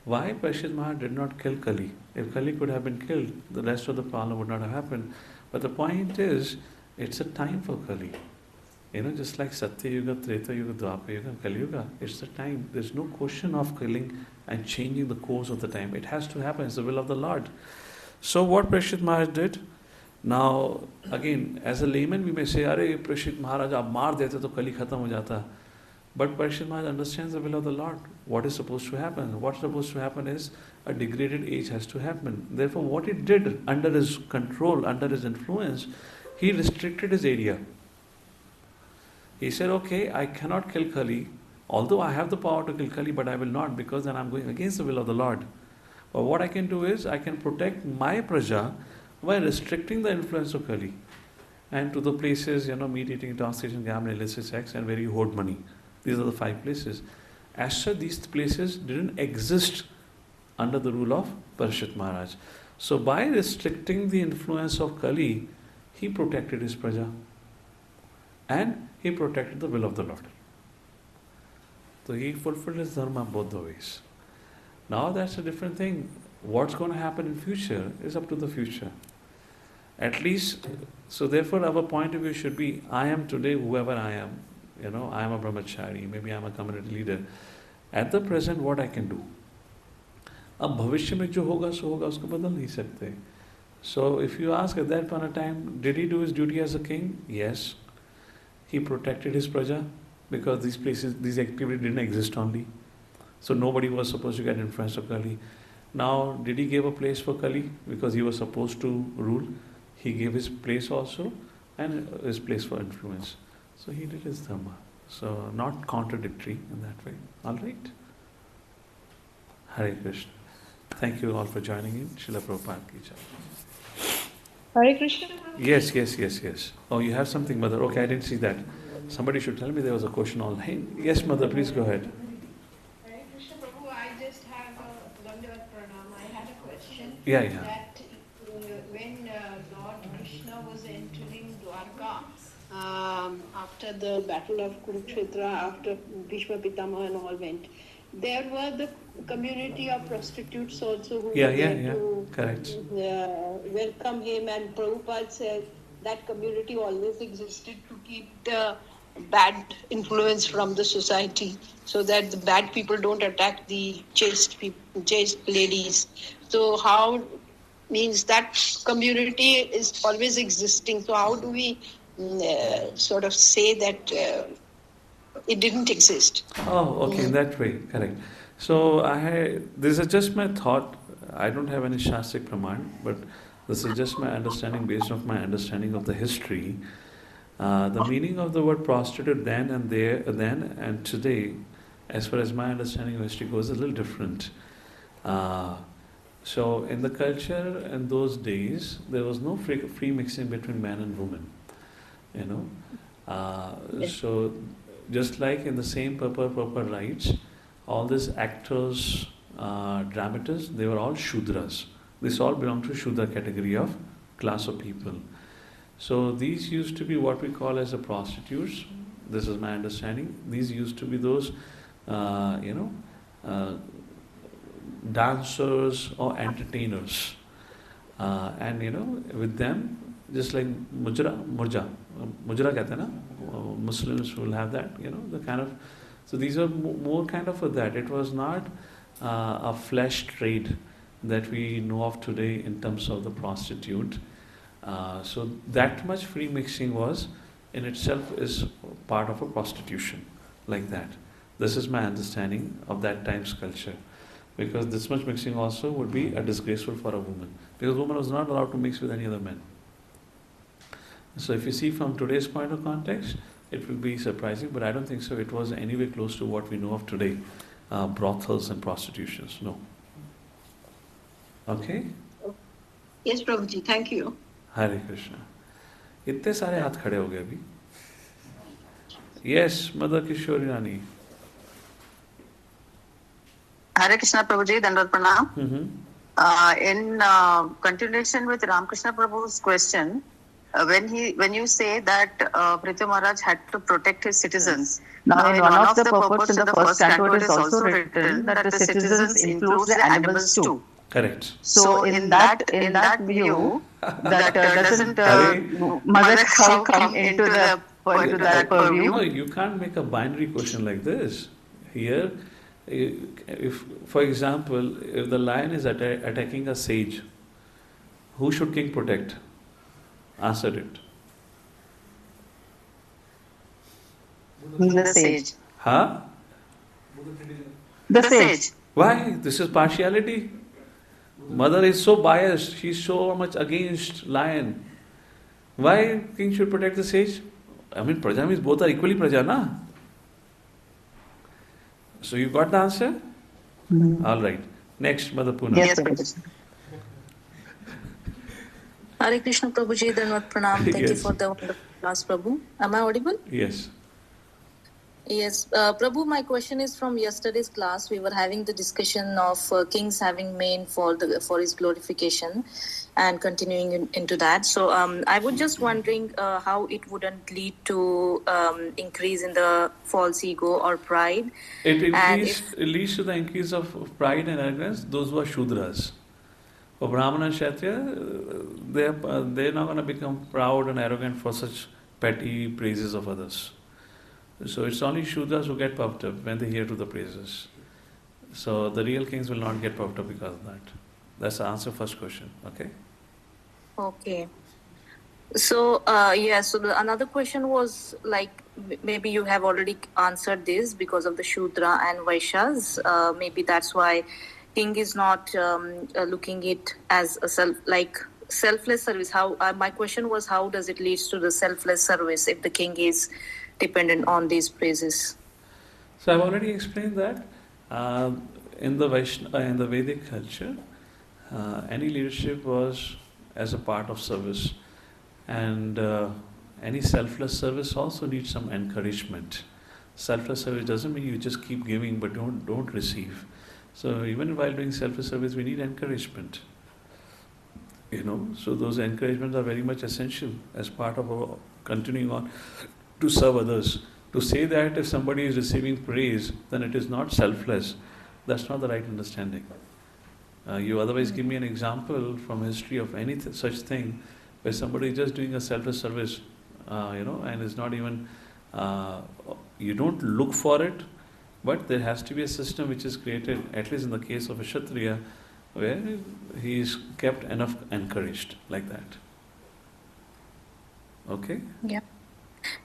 Why Parishit Maharaj did not kill Kali? If Kali could have been killed, the rest of the problem would not have happened. But the point is, it's a time for Kali. Just like Satya Yuga, Treta Yuga, Dwapar Yuga, Kali Yuga, it's the time. There's no question of killing and changing the course of the time. It has to happen. It's the will of the Lord. So what Parishit Maharaj did? Now, again, as a layman, we may say, Arey, Parishit Maharaj, aap maar dete to Kali khatam ho jata. But Parishit Maharaj understands the will of the Lord. What is supposed to happen? What's supposed to happen is a degraded age has to happen. Therefore, what he did under his control, under his influence, he restricted his area. He said, okay, I cannot kill Kali, although I have the power to kill Kali, but I will not, because then I'm going against the will of the Lord. But what I can do is, I can protect my praja by restricting the influence of Kali. And to the places, meat eating, intoxication, gambling, illicit sex, and where you hoard money. These are the 5 places. As such, these places didn't exist under the rule of Parishit Maharaj. So by restricting the influence of Kali, he protected his praja. And he protected the will of the Lord. So he fulfilled his dharma both the ways. Now that's a different thing. What's going to happen in future is up to the future. At least, so therefore our point of view should be, I am today whoever I am. I am a brahmachari, maybe I am a community leader. At the present, what I can do? अब भविष्य में जो होगा सो होगा, उसको बदल नहीं सकते. So if you ask at that point of time, did he do his duty as a king? Yes. He protected his praja because these places, these activities didn't exist only. So nobody was supposed to get influence of Kali. Now, did he give a place for Kali because he was supposed to rule? He gave his place also and his place for influence. So he did his dharma. So not contradictory in that way. All right? Hare Krishna. Thank you all for joining in. Srila Prabhupada ki jai. Hare Krishna. Yes. Oh, you have something, Mother. Okay, I didn't see that. Somebody should tell me there was a question online. Yes, Mother, please go ahead. Hare Krishna Prabhu, I just have a Dandavat Pranam. I had a question. Yeah. That when Lord Krishna was entering Dwarka, after the battle of Kurukshetra, after Bhishma Pitamaha and all went, there were the community of prostitutes also who were there to correct. Welcome him, and Prabhupada said that community always existed to keep the bad influence from the society, so that the bad people don't attack the chaste ladies. So how means that community is always existing. So how do we sort of say that it didn't exist? Oh, okay, in that way, correct. So this is just my thought. I don't have any Shastic Praman, but this is just my understanding based on my understanding of the history. The meaning of the word prostitute then and today, as far as my understanding of history goes, is a little different. So in the culture in those days, there was no free mixing between man and woman. So just like in the same proper rights, all these actors, dramatists, they were all Shudras. This all belonged to Shudra category of class of people. So these used to be what we call as the prostitutes. This is my understanding. These used to be those you know, uh, dancers or entertainers. And with them, just like mujra कहते हैं ना, Muslims will have that, the kind of, so these are more kind of that. It was not a flesh trade that we know of today in terms of the prostitute. So that much free mixing was in itself is part of a prostitution like that. This is my understanding of that time's culture. Because this much mixing also would be disgraceful for a woman. Because woman was not allowed to mix with any other men. So if you see from today's point of context, it will be surprising, but I don't think so. It was anywhere close to what we know of today, brothels and prostitutions. No. Okay? Yes, Prabhuji, thank you. Hare Krishna. इतने सारे हाथ खड़े हो गए अभी. Yes, Mother Kishori Rani. Hare Krishna Prabhuji, Dandavat Pranam. In continuation with Ramakrishna Prabhu's question, when you say that Prithu Maharaj had to protect his citizens, now in one of the purports in the first canto it is also written that the citizens includes the animals too. Correct. So in that view, that doesn't mother cow come into that purview? No, you can't make a binary question like this. Here, if, for example, if the lion is attacking a sage, who should king protect? Answer it. The sage. Huh? The sage. Why? This is partiality. Mother is so biased. She's so much against lion. Why king should protect the sage? I mean, praja means both are equally praja, na? So you got the answer? All right. Next, Mother Puna. Yes, Prabhuji. Hare Krishna Prabhuji, Dandavat Pranam. Thank you Yes. for the wonderful class, Prabhu. Am I audible? Yes. Yes. Prabhu, my question is from yesterday's class. We were having the discussion of kings having mane for his glorification and continuing into that. So I was just wondering how it wouldn't lead to increase in the false ego or pride. It leads to the increase of pride and arrogance, those who are Shudras. For Brahmana and Kshatriya, they're not going to become proud and arrogant for such petty praises of others. So it's only Shudras who get puffed up when they hear to the praises. So the real kings will not get puffed up because of that. That's the answer first question. Okay? Okay. So, so another question was like, maybe you have already answered this because of the Shudra and Vaishyas. Maybe that's why king is not looking it as a selfless service. How my question was, how does it lead to the selfless service if the king is dependent on these praises? So I've already explained that in the Vedic culture, any leadership was as a part of service, and any selfless service also needs some encouragement. Selfless service doesn't mean you just keep giving but don't receive. So even while doing selfless service, we need encouragement. So those encouragements are very much essential as part of our continuing on to serve others. To say that if somebody is receiving praise, then it is not selfless, that's not the right understanding. You otherwise give me an example from history of any such thing where somebody is just doing a selfless service, and is not even, you don't look for it, but there has to be a system which is created, at least in the case of a Kshatriya, where he is kept enough encouraged like that. Okay? Yeah.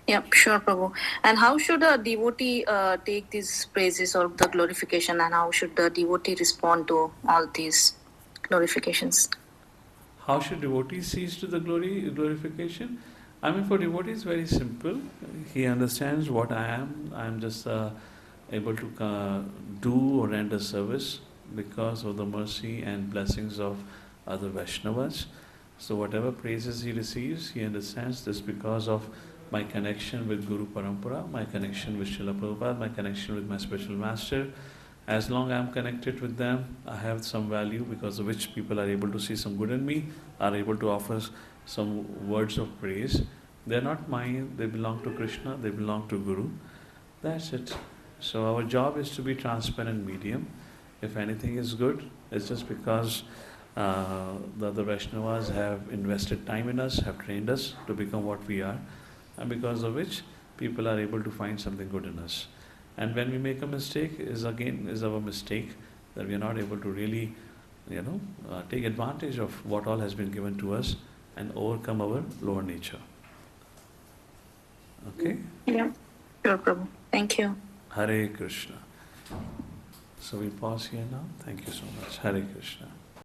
Yeah, sure, Prabhu. And how should a devotee take these praises or the glorification, and how should the devotee respond to all these glorifications? How should devotees cease to the glorification? I mean, for devotees, very simple. He understands what I am. I am just able to do or render service because of the mercy and blessings of other Vaishnavas. So whatever praises he receives, he understands this because of my connection with Guru Parampara, my connection with Srila Prabhupada, my connection with my spiritual master. As long as I am connected with them, I have some value because of which people are able to see some good in me, are able to offer some words of praise. They are not mine, they belong to Krishna, they belong to Guru. That's it. So our job is to be transparent medium. If anything is good, it's just because the Vaishnavas have invested time in us, have trained us to become what we are, and because of which people are able to find something good in us. And when we make a mistake, is our mistake that we are not able to really, take advantage of what all has been given to us and overcome our lower nature. Okay? Yeah. Sure, Prabhu. Thank you. Hare Krishna. So we pause here now. Thank you so much. Hare Krishna.